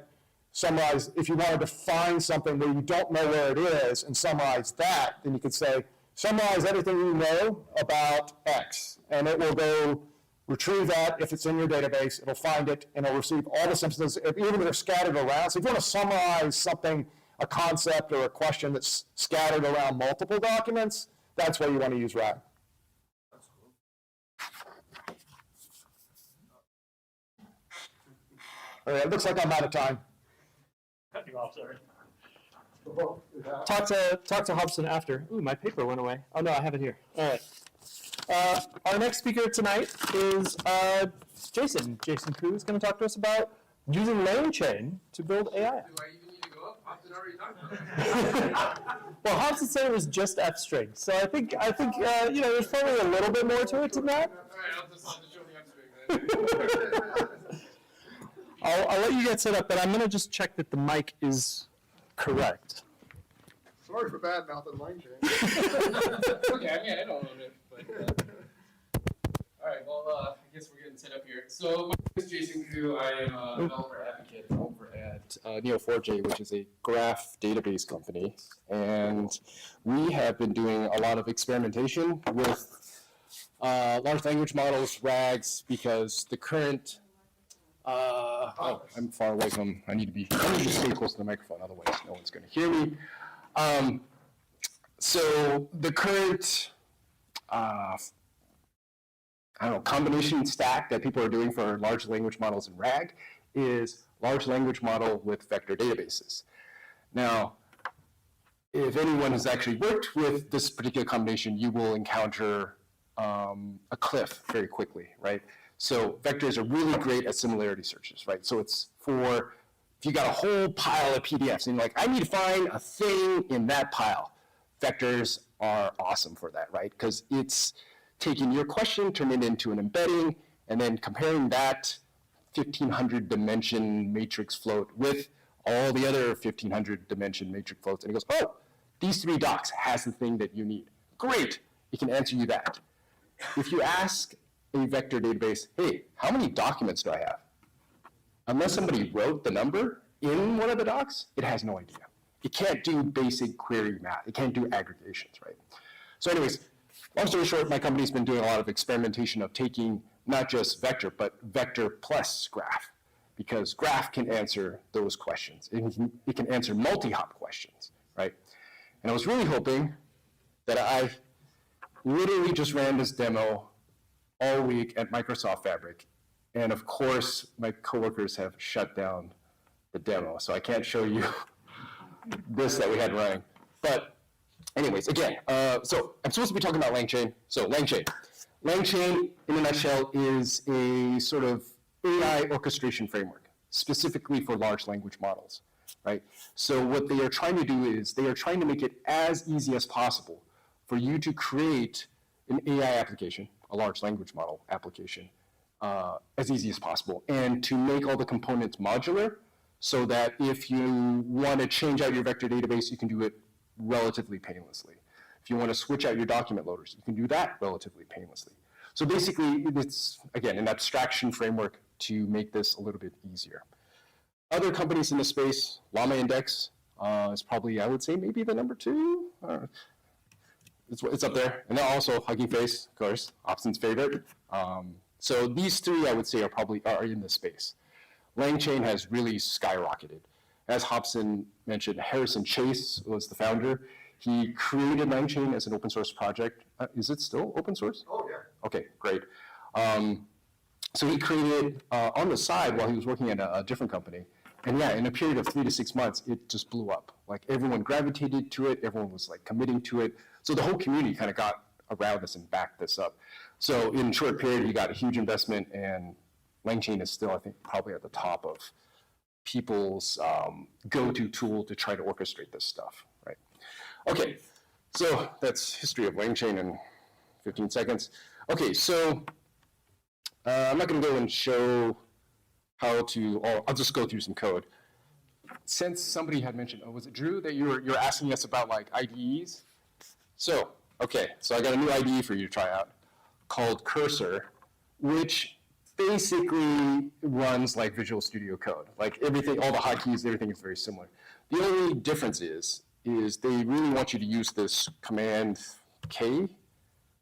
summarize, if you wanted to find something where you don't know where it is and summarize that, then you could say summarize everything you know about X, and it will go retrieve that. If it's in your database, it'll find it and it'll receive all the sentences, even if they're scattered around. So if you want to summarize something, a concept or a question that's scattered around multiple documents, that's where you want to use RAG. That's cool. All right, it looks like I'm out of time. Cut you off, sorry. Talk to Hobson after. Ooh, my paper went away. Oh no, I have it here. All right. Our next speaker tonight is Jason. Jason Koo is going to talk to us about using LangChain to build AI. Do I even need to go up? Hobson already talked about it. Well, Hobson said it was just F string, so I think there's probably a little bit more to it than that. All right, I'll just show the F string then. I'll let you get set up, but I'm going to just check that the mic is correct. Sorry for bad mouthing LangChain. Okay, I mean, I don't own it, but. All right, well, I guess we're getting set up here. So, my name is Jason Koo. I am a developer advocate over at Neo4j, which is a graph database company. And we have been doing a lot of experimentation with large language models, RAGs, because the current I'm far away from. I need to stay close to the microphone, otherwise no one's going to hear me. So the current combination stack that people are doing for large language models in RAG is large language model with vector databases. Now, if anyone has actually worked with this particular combination, you will encounter a cliff very quickly, right? So vectors are really great at similarity searches, right? So it's for, if you got a whole pile of PDFs and you're like, I need to find a thing in that pile. Vectors are awesome for that, right? Because it's taking your question, turning it into an embedding, and then comparing that 1,500 dimension matrix float with all the other 1,500 dimension matrix floats. And it goes, oh, these 3 docs has the thing that you need. Great, it can answer you that. If you ask a vector database, hey, how many documents do I have? Unless somebody wrote the number in one of the docs, it has no idea. It can't do basic query math. It can't do aggregations, right? So anyways, long story short, my company's been doing a lot of experimentation of taking not just vector, but vector plus graph, because graph can answer those questions. It can answer multi-hop questions, right? And I was really hoping that I literally just ran this demo all week at Microsoft Fabric. And of course, my coworkers have shut down the demo, so I can't show you this that we had running. But anyways, again, so I'm supposed to be talking about LangChain. So LangChain. LangChain, in a nutshell, is a sort of AI orchestration framework, specifically for large language models, right? So what they are trying to do is they are trying to make it as easy as possible for you to create an AI application, a large language model application, as easy as possible, and to make all the components modular so that if you want to change out your vector database, you can do it relatively painlessly. If you want to switch out your document loaders, you can do that relatively painlessly. So basically, it's, again, an abstraction framework to make this a little bit easier. Other companies in the space, Llama Index is probably, I would say, maybe the number 2. It's up there. And then also Hugging Face, of course, Hobson's favorite. So these 3, I would say, are in this space. LangChain has really skyrocketed. As Hobson mentioned, Harrison Chase was the founder. He created LangChain as an open source project. Is it still open source? Oh, yeah. Okay, great. So he created on the side while he was working at a different company. And yeah, in a period of 3 to 6 months, it just blew up. Like everyone gravitated to it. Everyone was like committing to it. So the whole community kind of got around this and backed this up. So in a short period, he got a huge investment, and LangChain is still, I think, probably at the top of people's go-to tool to try to orchestrate this stuff, right? Okay, so that's history of LangChain in 15 seconds. Okay, so I'm not going to go and show how to, I'll just go through some code. Since somebody had mentioned, was it Drew, that you're asking us about like IDEs? So, okay, so I got a new IDE for you to try out called Cursor, which basically runs like Visual Studio Code. Like everything, all the hotkeys, everything is very similar. The only difference is they really want you to use this command K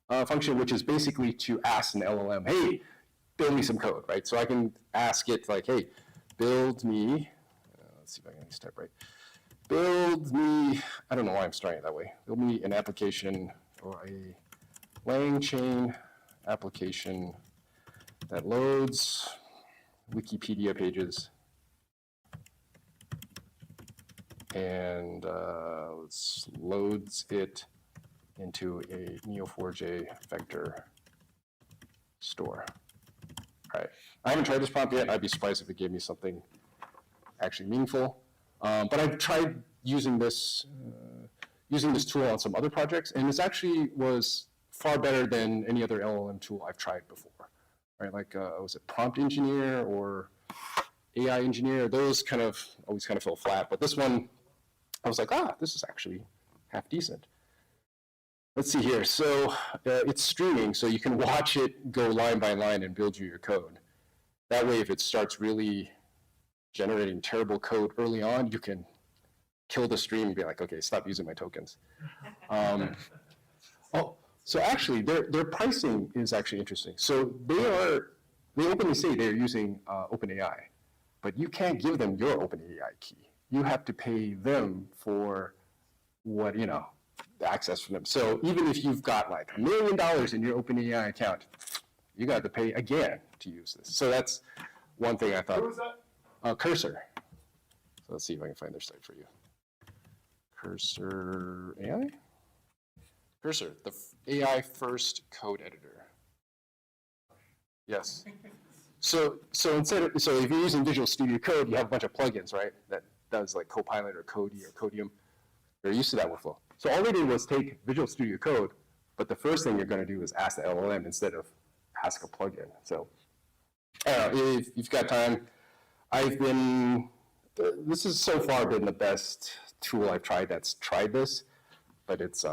function, which is basically to ask an LLM, hey, build me some code, right? So I can ask it like, hey, build me, let's see if I can type right. Build me, I don't know why I'm starting it that way. Build me an application or a LangChain application that loads Wikipedia pages and loads it into a Neo4j vector store. All right, I haven't tried this prompt yet. I'd be surprised if it gave me something actually meaningful. But I've tried using this tool on some other projects, and it actually was far better than any other LLM tool I've tried before. Right, like was it Prompt Engineer or AI Engineer? Those kind of always kind of fell flat, but this one, I was like, this is actually half decent. Let's see here. So it's streaming, so you can watch it go line by line and build you your code. That way, if it starts really generating terrible code early on, you can kill the stream and be like, okay, stop using my tokens. So actually, their pricing is actually interesting. So they openly say they're using OpenAI, but you can't give them your OpenAI key. You have to pay them for what, the access from them. So even if you've got like $1 million in your OpenAI account, you got to pay again to use this. So that's one thing I thought. Who was that? Cursor. So let's see if I can find their site for you. Cursor AI? Cursor, the AI first code editor. Yes. So if you're using Visual Studio Code, you have a bunch of plugins, right? That does like Copilot or Cody or Codium. You're used to that workflow. So all they did was take Visual Studio Code, but the first thing you're going to do is ask the LLM instead of ask a plugin. So if you've got time, this has so far been the best tool I've tried that's tried this, but it's,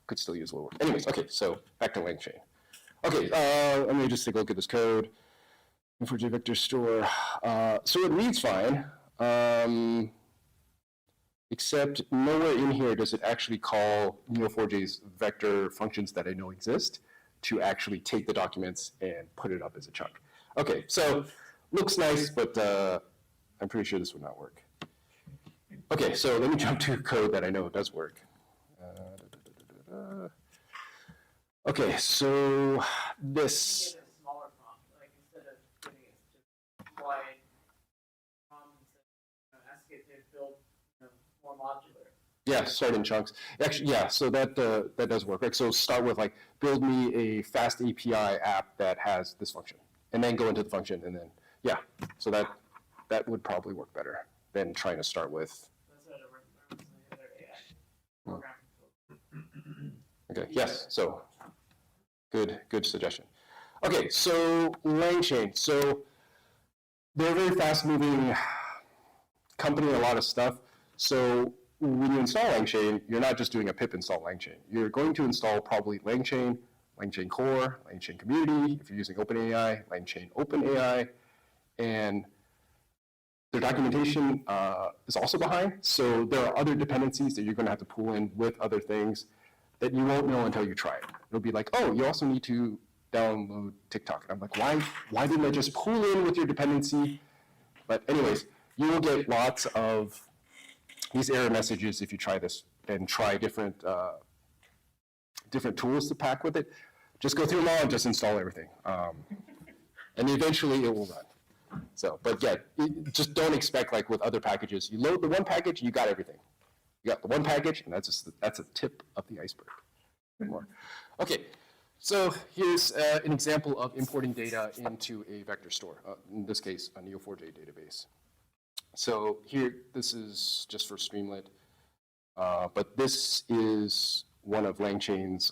could still use a little work. Anyways, okay, so back to LangChain. Okay, let me just take a look at this code. Neo4j vector store. So it reads fine, except nowhere in here does it actually call Neo4j's vector functions that I know exist to actually take the documents and put it up as a chunk. Okay, so looks nice, but I'm pretty sure this would not work. Okay, so let me jump to code that I know does work. Okay, so this, Give it a smaller prompt, like instead of giving it just wide prompt, ask it to build, more modular. yeah, start in chunks. Actually, yeah, so that does work. Right? So start with like, build me a fast API app that has this function, and then go into the function, and then, yeah. So that would probably work better than trying to start with. That's what I learned from the other AI programming tools. Okay, yes, so good suggestion. Okay, so LangChain. So they're a very fast-moving company, a lot of stuff. So when you install LangChain, you're not just doing a pip install LangChain. You're going to install probably LangChain, LangChain Core, LangChain Community. If you're using OpenAI, LangChain OpenAI, and their documentation is also behind. So there are other dependencies that you're going to have to pull in with other things that you won't know until you try it. It'll be like, oh, you also need to download TikTok. And I'm like, why didn't I just pull in with your dependency? But anyways, you will get lots of these error messages if you try this and try different tools to pack with it. Just go through them all and just install everything. And eventually it will run. So, but yeah, just don't expect like with other packages, you load the one package, you got everything. You got the one package, and that's a tip of the iceberg. More. Okay, so here's an example of importing data into a vector store. In this case, a Neo4j database. So here, this is just for Streamlit, but this is one of LangChain's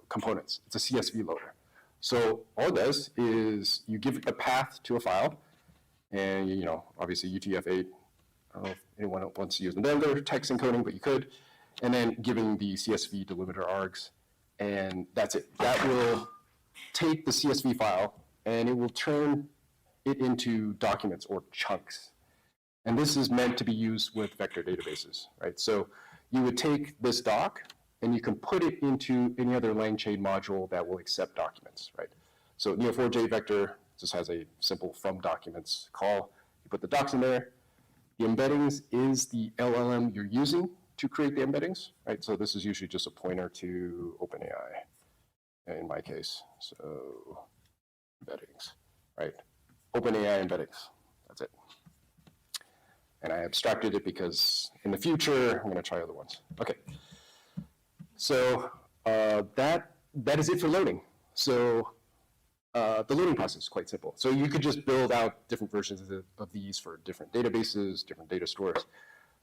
components. It's a CSV loader. So all it does is you give it a path to a file, and obviously UTF-8. I don't know if anyone wants to use another text encoding, but you could. And then giving the CSV delimiter args, and that's it. That will take the CSV file, and it will turn it into documents or chunks. And this is meant to be used with vector databases, right? So you would take this doc, and you can put it into any other LangChain module that will accept documents, right? So Neo4j vector just has a simple from documents call. You put the docs in there. The embeddings is the LLM you're using to create the embeddings, right? So this is usually just a pointer to OpenAI, in my case. So embeddings, right? OpenAI embeddings, that's it. And I abstracted it because in the future, I'm gonna try other ones. Okay, so that is it for loading. So the loading process is quite simple. So you could just build out different versions of these for different databases, different data stores.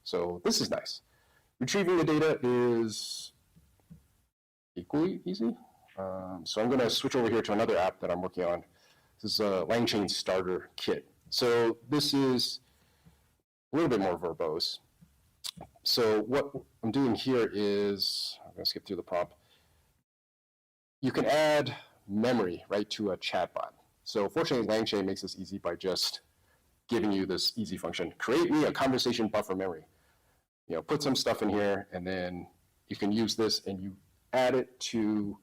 So this is nice. Retrieving the data is equally easy. So I'm going to switch over here to another app that I'm working on. This is a LangChain starter kit. So this is a little bit more verbose. So what I'm doing here is, I'm going to skip through the prompt. You can add memory, right, to a chatbot. So fortunately, LangChain makes this easy by just giving you this easy function. Create me a conversation buffer memory. Put some stuff in here, and then you can use this, and you add it to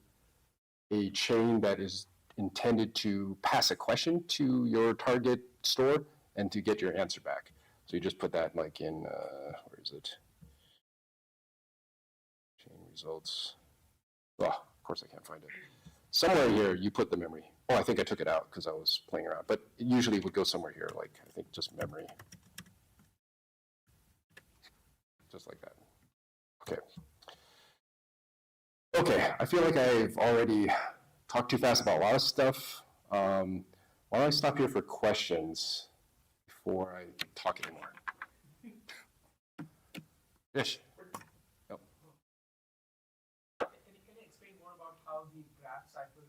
a chain that is intended to pass a question to your target store and to get your answer back. So you just put that like in, where is it? Chain results. Oh, of course I can't find it. Somewhere here, you put the memory. Oh, I think I took it out because I was playing around. But it usually would go somewhere here, like I think just memory. Just like that. Okay. Okay, I feel like I've already talked too fast about a lot of stuff. Why don't I stop here for questions before I talk anymore? Yes. Yep. Can you explain more about how the graph cipher?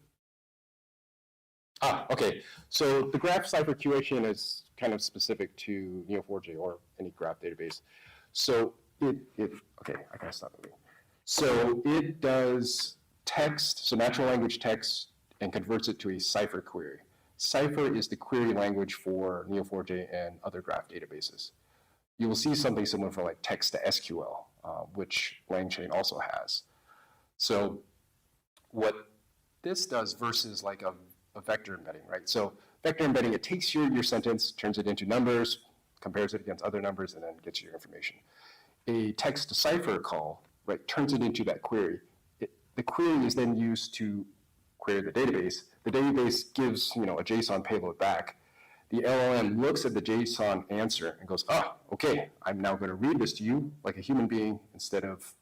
Okay. So the graph cipher curation is kind of specific to Neo4j or any graph database. So okay, I gotta stop moving. So it does text, so natural language text, and converts it to a cipher query. Cipher is the query language for Neo4j and other graph databases. You will see something similar for like text to SQL, which LangChain also has. So what this does versus like a vector embedding, right? So vector embedding, it takes your sentence, turns it into numbers, compares it against other numbers, and then gets you your information. A text to cipher call, right, turns it into that query. the query is then used to query the database. The database gives, a JSON payload back. The LLM looks at the JSON answer and goes, okay, I'm now going to read this to you like a human being instead of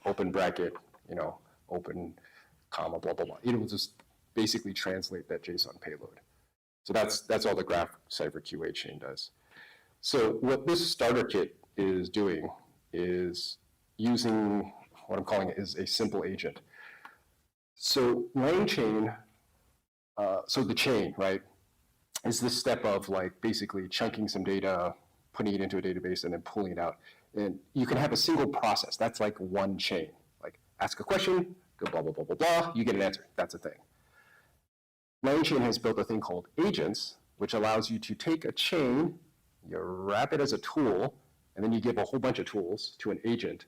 open bracket, open comma, blah, blah, blah. It will just basically translate that JSON payload. So that's all the graph cipher QA chain does. So what this starter kit is doing is using what I'm calling is a simple agent. So LangChain, so the chain, right, is this step of like basically chunking some data, putting it into a database, and then pulling it out. And you can have a single process. That's like one chain. Like ask a question, go blah, blah, blah, blah, blah, you get an answer. That's a thing. LangChain has built a thing called agents, which allows you to take a chain, you wrap it as a tool, and then you give a whole bunch of tools to an agent.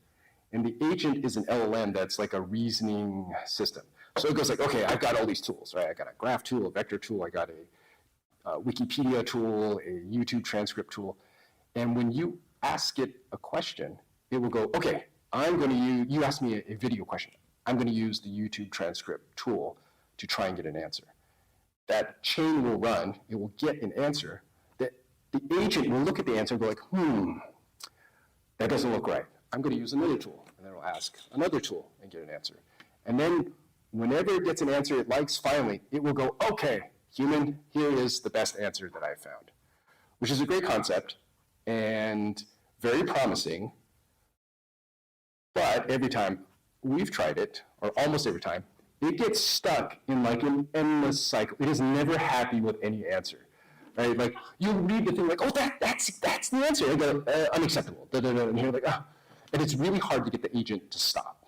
And the agent is an LLM that's like a reasoning system. So it goes like, okay, I've got all these tools, right? I got a graph tool, a vector tool, I got a Wikipedia tool, a YouTube transcript tool. And when you ask it a question, it will go, okay, I'm going to use, you asked me a video question. I'm going to use the YouTube transcript tool to try and get an answer. That chain will run, it will get an answer. The agent will look at the answer and go like, that doesn't look right. I'm going to use another tool. And then it'll ask another tool and get an answer. And then whenever it gets an answer it likes, finally, it will go, okay, human, here is the best answer that I found, which is a great concept and very promising. But every time we've tried it, or almost every time, it gets stuck in like an endless cycle. It is never happy with any answer, right? Like you read the thing like, oh, that's the answer. And go, unacceptable. And you're like, and it's really hard to get the agent to stop,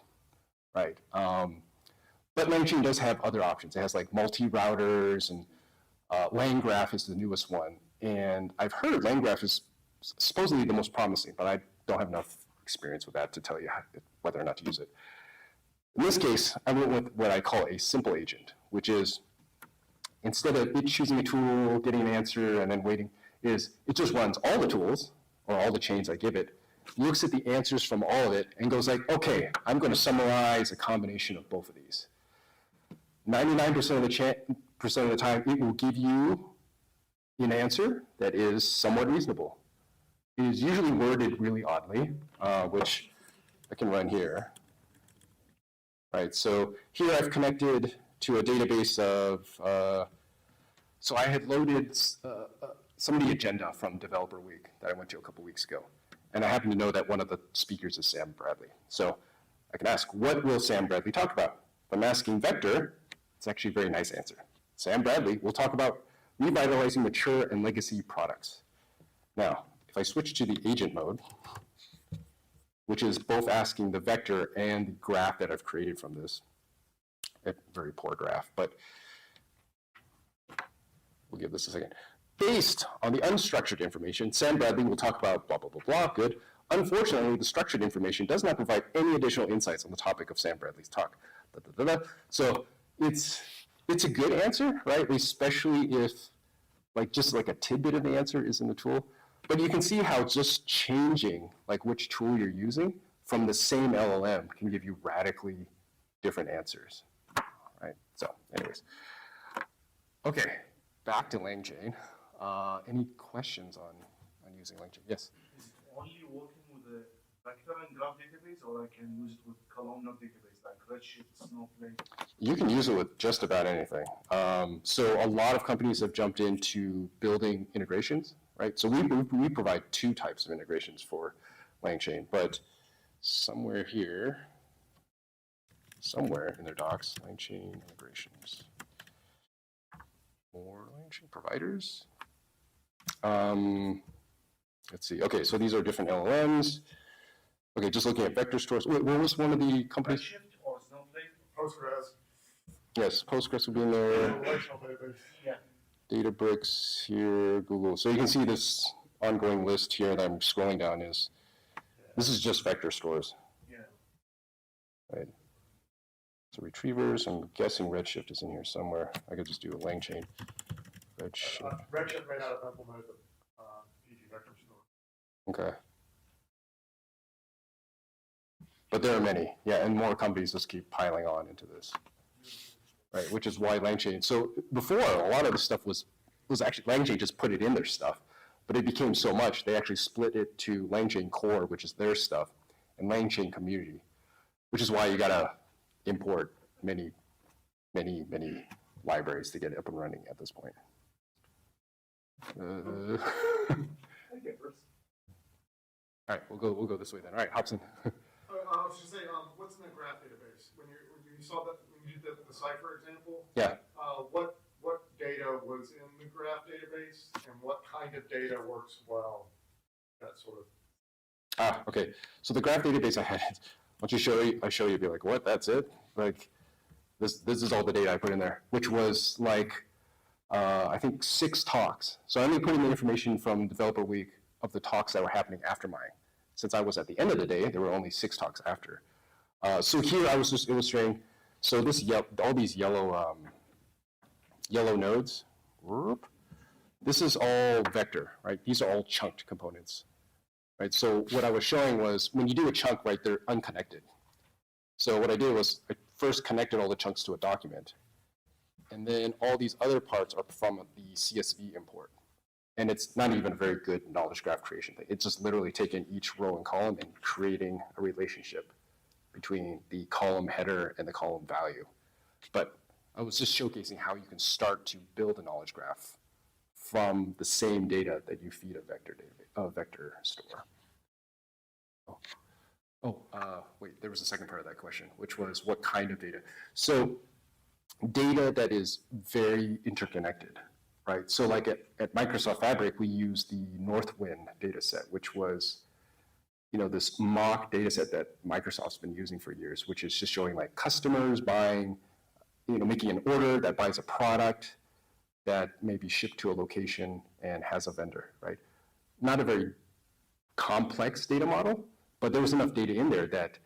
right? But LangChain does have other options. It has like multi-routers, and LangGraph is the newest one. And I've heard LangGraph is supposedly the most promising, but I don't have enough experience with that to tell you whether or not to use it. In this case, I went with what I call a simple agent, which is instead of it choosing a tool, getting an answer, and then waiting, it just runs all the tools, or all the chains I give it, looks at the answers from all of it, and goes like, okay, I'm going to summarize a combination of both of these. 99% of the time, it will give you an answer that is somewhat reasonable. It is usually worded really oddly, which I can run here. Right, so here I've connected to a database of, so I had loaded some of the agenda from Developer Week that I went to a couple weeks ago. And I happen to know that one of the speakers is Sam Bradley. So I can ask, what will Sam Bradley talk about? If I'm asking vector, it's actually a very nice answer. Sam Bradley will talk about revitalizing mature and legacy products. Now, if I switch to the agent mode, which is both asking the vector and the graph that I've created from this, a very poor graph, but we'll give this a second. Based on the unstructured information, Sam Bradley will talk about blah, blah, blah, blah, good. Unfortunately, the structured information does not provide any additional insights on the topic of Sam Bradley's talk. Da, da, da, da. So it's a good answer, right? Especially if just like a tidbit of the answer is in the tool. But you can see how just changing like which tool you're using from the same LLM can give you radically different answers, right? So anyways, okay, back to LangChain. Any questions on using LangChain? Yes? Is it only working with the vector and graph database, or I can use it with columnar database like Redshift, Snowflake? You can use it with just about anything. So a lot of companies have jumped into building integrations. Right, so we provide two types of integrations for LangChain, but somewhere here, somewhere in their docs, LangChain integrations, more LangChain providers. Let's see. Okay, so these are different LLMs. Okay, just looking at vector stores. What was one of the companies? Redshift or Snowflake? Postgres. Yes, Postgres would be in there. Relational database. Yeah. Databricks here, Google. So you can see this ongoing list here that I'm scrolling down this is just vector stores. Yeah. Right. So retrievers, I'm guessing Redshift is in here somewhere. I could just do a LangChain. Redshift. Redshift may not have implemented the PG vector store. Okay. But there are many, yeah, and more companies just keep piling on into this, right? Which is why LangChain. So before, a lot of the stuff was actually LangChain just put it in their stuff, but it became so much they actually split it to LangChain Core, which is their stuff, and LangChain Community, which is why you gotta import many libraries to get it up and running at this point. All right, we'll go this way then. All right, Hobson. I was just saying, what's in the graph database? When you saw that, when you did the Cypher example? Yeah. What data was in the graph database and what kind of data works well? That sort of. Okay. So the graph database I had, once I show you, you'd be like, what, that's it? Like, this is all the data I put in there, which was like, I think 6 talks. So I only put in the information from Developer Week of the talks that were happening after mine. Since I was at the end of the day, there were only 6 talks after. So here I was just illustrating, so this all these yellow nodes, this is all vector, right? These are all chunked components, right? So what I was showing was when you do a chunk, right, they're unconnected. So what I did was I first connected all the chunks to a document, and then all these other parts are from the CSV import. And it's not even a very good knowledge graph creation thing. It's just literally taking each row and column and creating a relationship between the column header and the column value. But I was just showcasing how you can start to build a knowledge graph from the same data that you feed a vector store. Wait, there was a second part of that question, which was what kind of data? So data that is very interconnected. Right, so like at Microsoft Fabric, we use the Northwind data set, which was, this mock data set that Microsoft's been using for years, which is just showing like customers buying, making an order that buys a product that may be shipped to a location and has a vendor, right? Not a very complex data model, but there was enough data in there that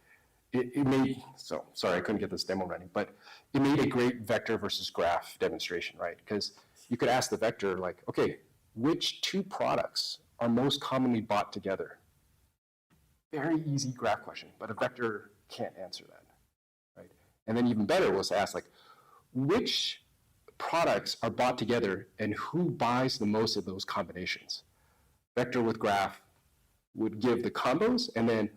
it made, so sorry, I couldn't get this demo running, but it made a great vector versus graph demonstration, right? Because you could ask the vector, like, okay, which 2 products are most commonly bought together? Very easy graph question, but a vector can't answer that, right? And then even better was to ask, like, which products are bought together and who buys the most of those combinations? Vector with graph would give the combos, and then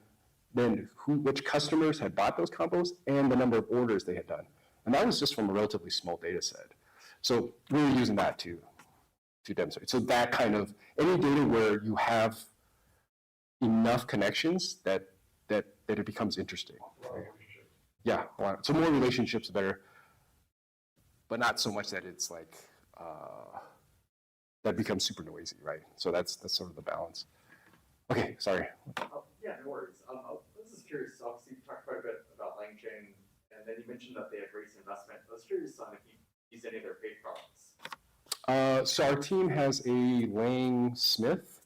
which customers had bought those combos and the number of orders they had done. And that was just from a relatively small data set. So we were using that to demonstrate. So that kind of, any data where you have enough connections that it becomes interesting. Right? Yeah, so more relationships better, but not so much that it's like, that becomes super noisy, right? So that's sort of the balance. Okay, sorry. Yeah, no worries. I was just curious, obviously you talked quite a bit about LangChain, and then you mentioned that they had raised investment. I was curious on if you use any of their paid products. So our team has a LangSmith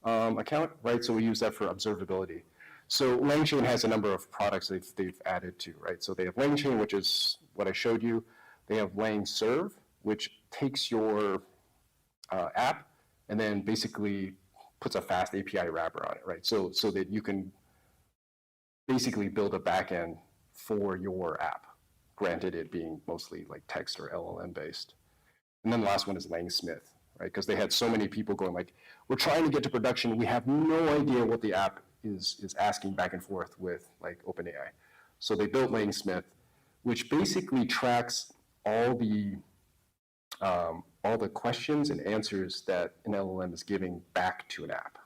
account, right? So we use that for observability. So LangChain has a number of products they've added to, right? So they have LangChain, which is what I showed you. They have LangServe, which takes your app and then basically puts a fast API wrapper on it, right? So that you can basically build a backend for your app, granted it being mostly like text or LLM based. And then the last one is LangSmith, right? Because they had so many people going like, we're trying to get to production, we have no idea what the app is asking back and forth with like OpenAI. So they built LangSmith, which basically tracks all the questions and answers that an LLM is giving back to an app,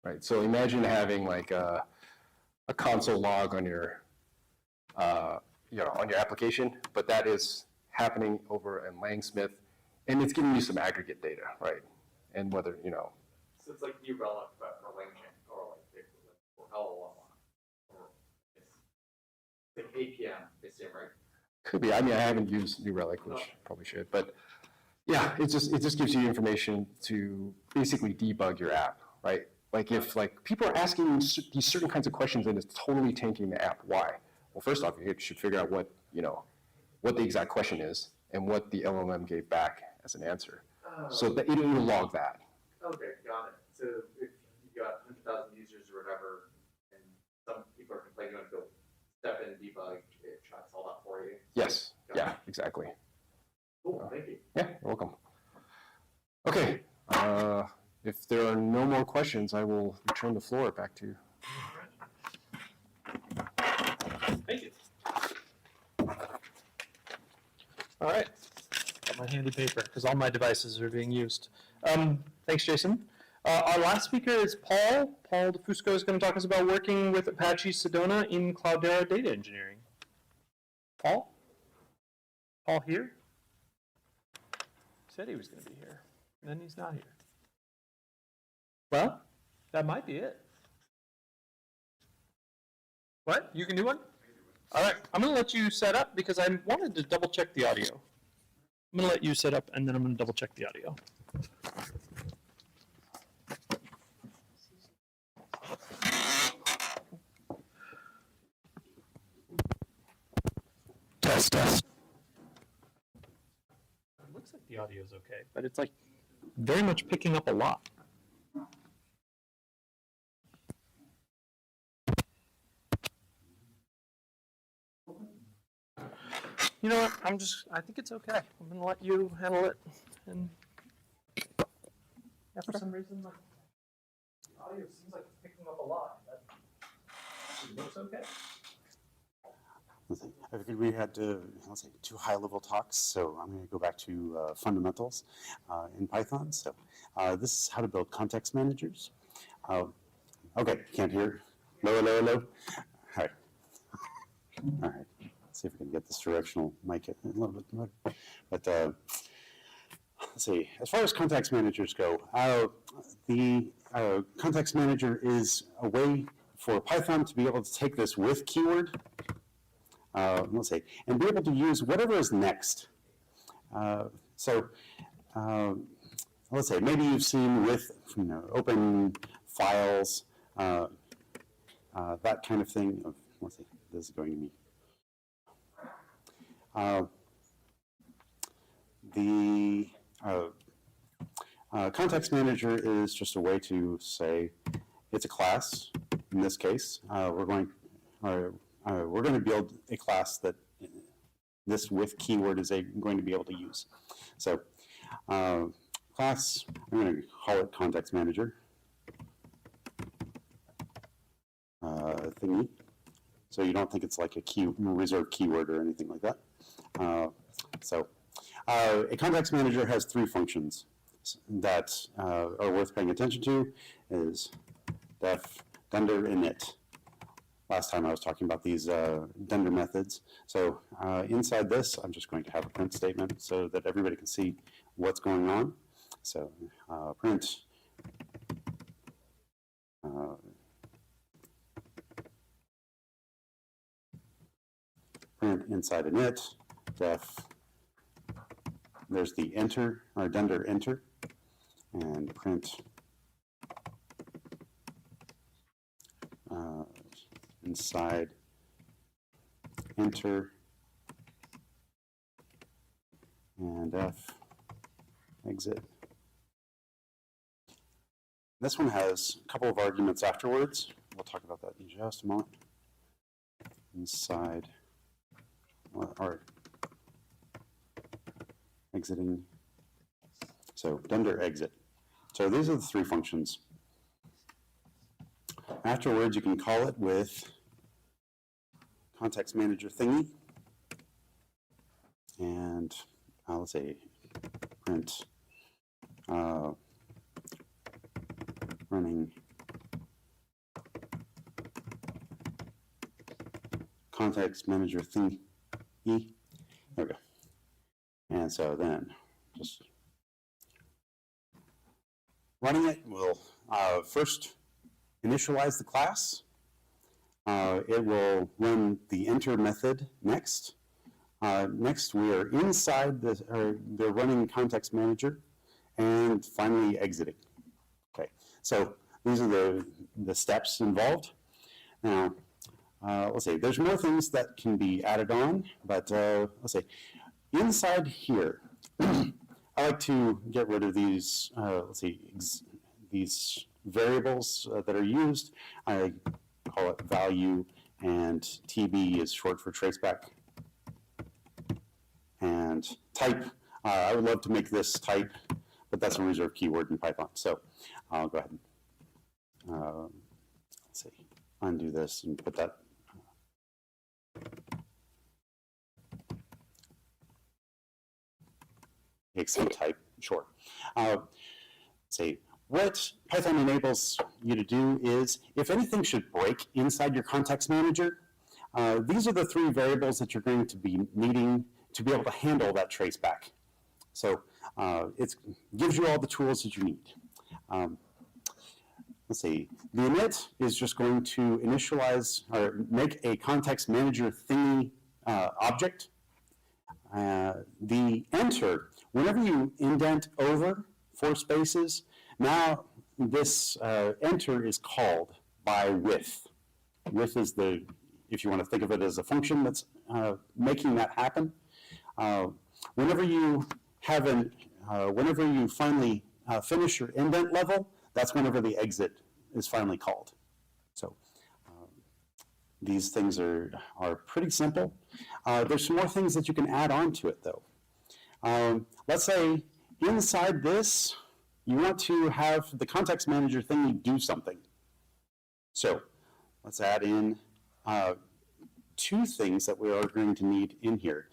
right? So imagine having like a console log on your, on your application, but that is happening over in LangSmith, and it's giving you some aggregate data, right? And whether, So it's like New Relic, but for LangChain, or like LLM, or it's like APM, they say, right? Could be. I mean, I haven't used New Relic, which probably should, but yeah, it just gives you information to basically debug your app, right? Like if like people are asking these certain kinds of questions and it's totally tanking the app, why? Well, first off, you should figure out what the exact question is and what the LLM gave back as an answer. So that it will log that. Okay, got it. So if you got 100,000 users or whatever, and some people exactly. Cool, thank you. Yeah, you're welcome. Okay, if there are no more questions, I will return the floor back to you. Thank you. All right, got my handy paper because all my devices are being used. Thanks, Jason. Our last speaker is Paul. Paul DeFusco is going to talk to us about working with Apache Sedona in Cloudera data engineering. Paul? Paul here? Said he was going to be here, and then he's not here. Well, that might be it. What? You can do one? All right, I'm going to let you set up because I wanted to double check the audio. I'm going to let you set up and then I'm going to double check the audio. Test, test. It looks like the audio is okay, but it's like very much picking up a lot. You know what? I think it's okay. I'm going to let you handle it. And yeah, for some reason, like, the audio seems like it's picking up a lot. But it looks okay. I figured we had let's say 2 high-level talks, so I'm going to go back to fundamentals in Python. So this is how to build context managers. Okay, can't hear. Low, low, low. All right. All right. Let's see if we can get this directional mic a little bit more. But let's see. As far as context managers go, the context manager is a way for Python to be able to take this with keyword. Let's say, and be able to use whatever is next. So let's say maybe you've seen with open files, that kind of thing. Let's see, this is going to be. The context manager is just a way to say it's a class. In this case, we're going to build a class that this with keyword is going to be able to use. So class, I'm going to call it context manager thingy. So you don't think it's like a reserved keyword or anything like that. A context manager has 3 functions that are worth paying attention to. Is def, dunder, init. Last time I was talking about these dunder methods. So inside this, I'm just going to have a print statement so that everybody can see what's going on. So print print inside init, def, there's the enter, or dunder enter, and print inside enter and def exit. This one has a couple of arguments afterwards. We'll talk about that in just a moment. Inside or exiting. So dunder exit. So these are the 3 functions. Afterwards, you can call it with context manager thingy, and let's say print running context manager thingy. There we go. And so then just running it will first initialize the class. It will run the enter method next. Next, we are inside the running context manager, and finally exiting. Okay, so these are the steps involved. Now, let's see, there's more things that can be added on, but let's see, inside here, I like to get rid of these, let's see, these variables that are used. I call it value, and TB is short for traceback. And type, I would love to make this type, but that's a reserved keyword in Python. So I'll go ahead and, let's see, undo this and put that. Make some type, sure. Say, what Python enables you to do is, if anything should break inside your context manager, these are the three variables that you're going to be needing to be able to handle that traceback. So it gives you all the tools that you need. Let's see, the init is just going to initialize or make a context manager thingy object. The enter, whenever you indent over 4 spaces, now this enter is called by with. With is the, if you want to think of it as a function that's making that happen. Whenever you have whenever you finally finish your indent level, that's whenever the exit is finally called. So these things are pretty simple. There's some more things that you can add on to it though. Let's say inside this, you want to have the context manager thingy do something. So let's add in 2 things that we are going to need in here.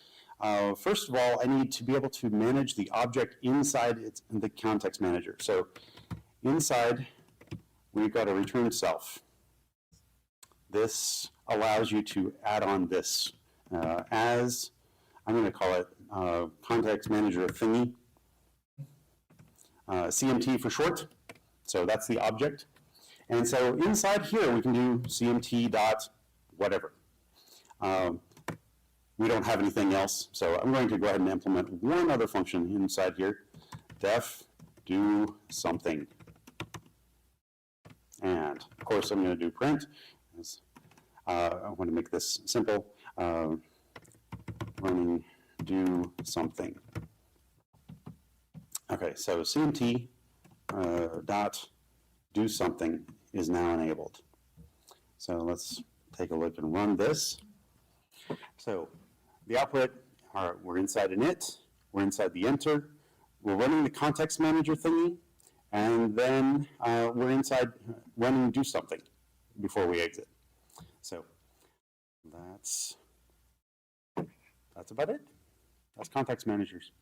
First of all, I need to be able to manage the object inside the context manager. So inside, we've got a return self. This allows you to add on this as, I'm going to call it context manager thingy, CMT for short. So that's the object. And so inside here, we can do CMT dot whatever. We don't have anything else, so I'm going to go ahead and implement one other function inside here, def do something. And of course, I'm going to do print. I want to make this simple. Running do something. Okay, so CMT dot do something is now enabled. So let's take a look and run this. So the output, we're inside init, we're inside the enter, we're running the context manager thingy, and then we're inside running do something before we exit. So that's about it. That's context managers.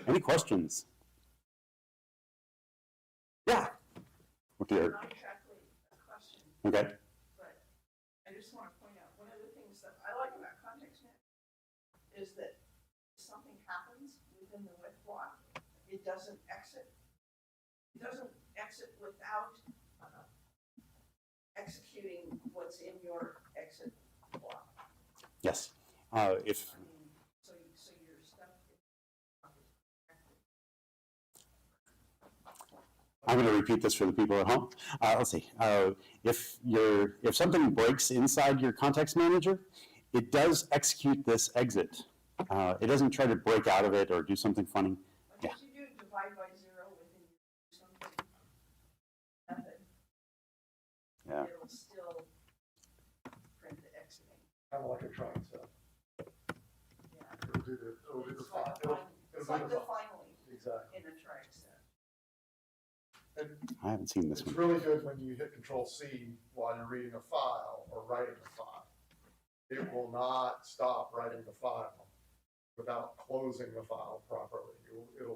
Any questions? Yeah. Not exactly a question, Okay. but I just want to point out, one of the things that I like about context management is that if something happens within the with block, it doesn't exit. It doesn't exit without executing what's in your exit block. Yes. If I mean, so your stuff is protected. I'm going to repeat this for the people at home. Let's see. If something breaks inside your context manager, it does execute this exit. It doesn't try to break out of it or do something funny. But if you do divide by 0 within your something method, Yeah. it'll still print the exiting. Kind of like a trying stuff. Yeah. It'll do the It's file. like it's like the file. finally Exactly. in a trig set. And I haven't seen this it's one. really good when you hit Control-C while you're reading a file or writing a file. It will not stop writing the file without closing the file properly. It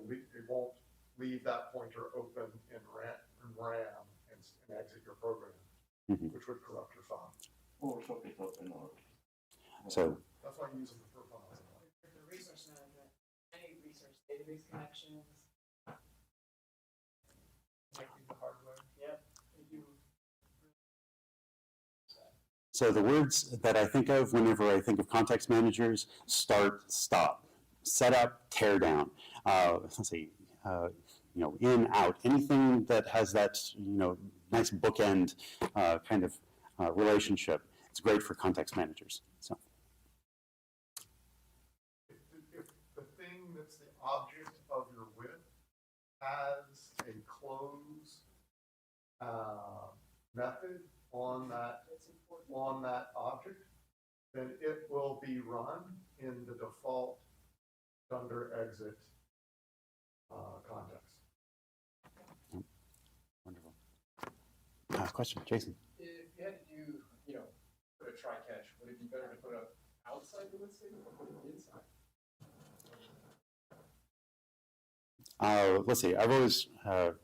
won't leave that pointer open in RAM and exit your program, which would corrupt your file. So That's why I use them for files. The resource management, any resource database connections. Connecting the hardware. Yep. They do. So the words that I think of whenever I think of context managers: start, stop, set up, tear down. Let's see, in, out, anything that has that nice bookend kind of relationship. It's great for context managers. So. If the thing that's the object of your with has a close method on that object, then it will be run in the default dunder exit context. Wonderful. Question, Jason? If you had to do, you know, put a try catch, would it be better to put it outside the with statement or put it inside? Let's see, I've always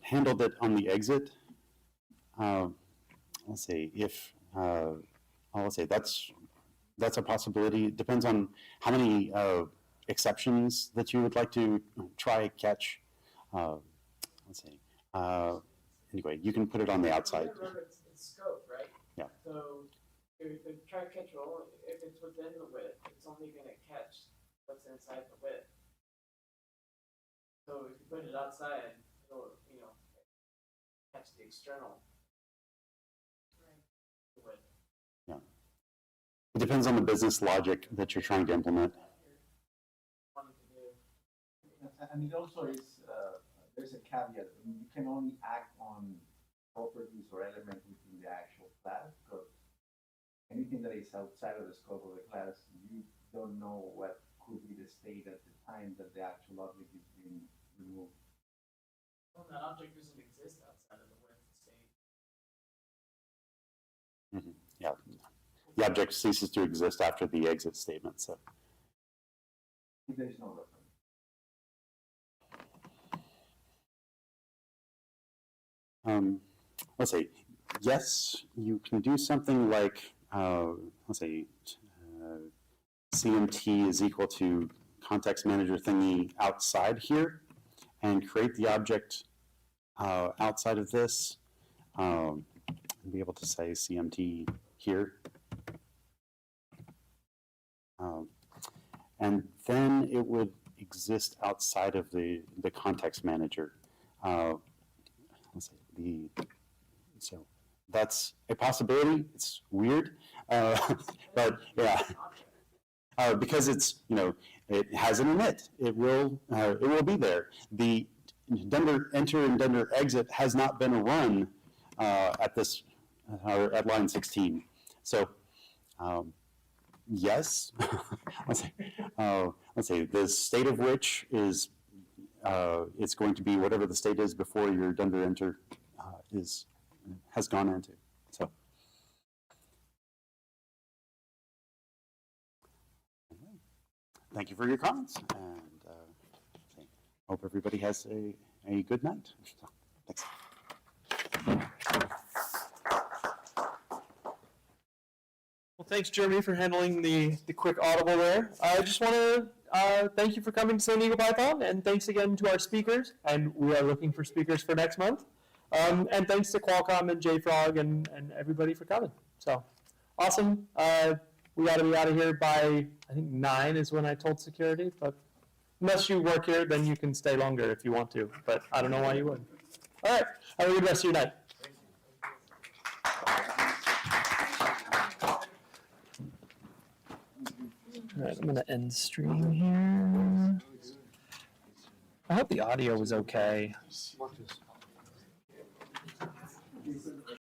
handled it on the exit. Let's see, if, let's say that's a possibility. It depends on how many exceptions that you would like to try catch. Let's see. Anyway, you can put it on the outside. Remember, it's scope, right? Yeah. So the try catch will, if it's within the width, it's only gonna catch what's inside the width. So if you put it outside, it'll, you know, catch the external. Width. Yeah. It depends on the business logic that you're trying to implement. And it also is, there's a caveat, I mean, you can only act on properties or elements within the actual class, because anything that is outside of the scope of the class, you don't know what could be the state at the time that the actual object is being removed. Well, that object doesn't exist outside of the width state. Yeah. The object ceases to exist after the exit statement. So There is no reference. let's say, yes, you can do something like, let's say, CMT is equal to context manager thingy outside here, and create the object outside of this, and be able to say CMT here. And then it would exist outside of the context manager. Let's see, so that's a possibility. It's weird, but yeah, because it's, you know, it has an init. It will be there. The dunder enter and dunder exit has not been run at this at line 16. So yes, let's say the state of which is it's going to be whatever the state is before your dunder enter has gone into. So thank you for your comments, and hope everybody has a good night. So, thanks. Well, thanks, Jeremy, for handling the quick audible there. I just want to thank you for coming to San Diego Python, and thanks again to our speakers. And we are looking for speakers for next month. And thanks to Qualcomm and JFrog and everybody for coming. So awesome. We got to be out of here by, I think, 9 is when I told security. But unless you work here, then you can stay longer if you want to. But I don't know why you would. All right. Have a good rest of your night. All right, I'm going to end stream here. I hope the audio was okay. Marcus.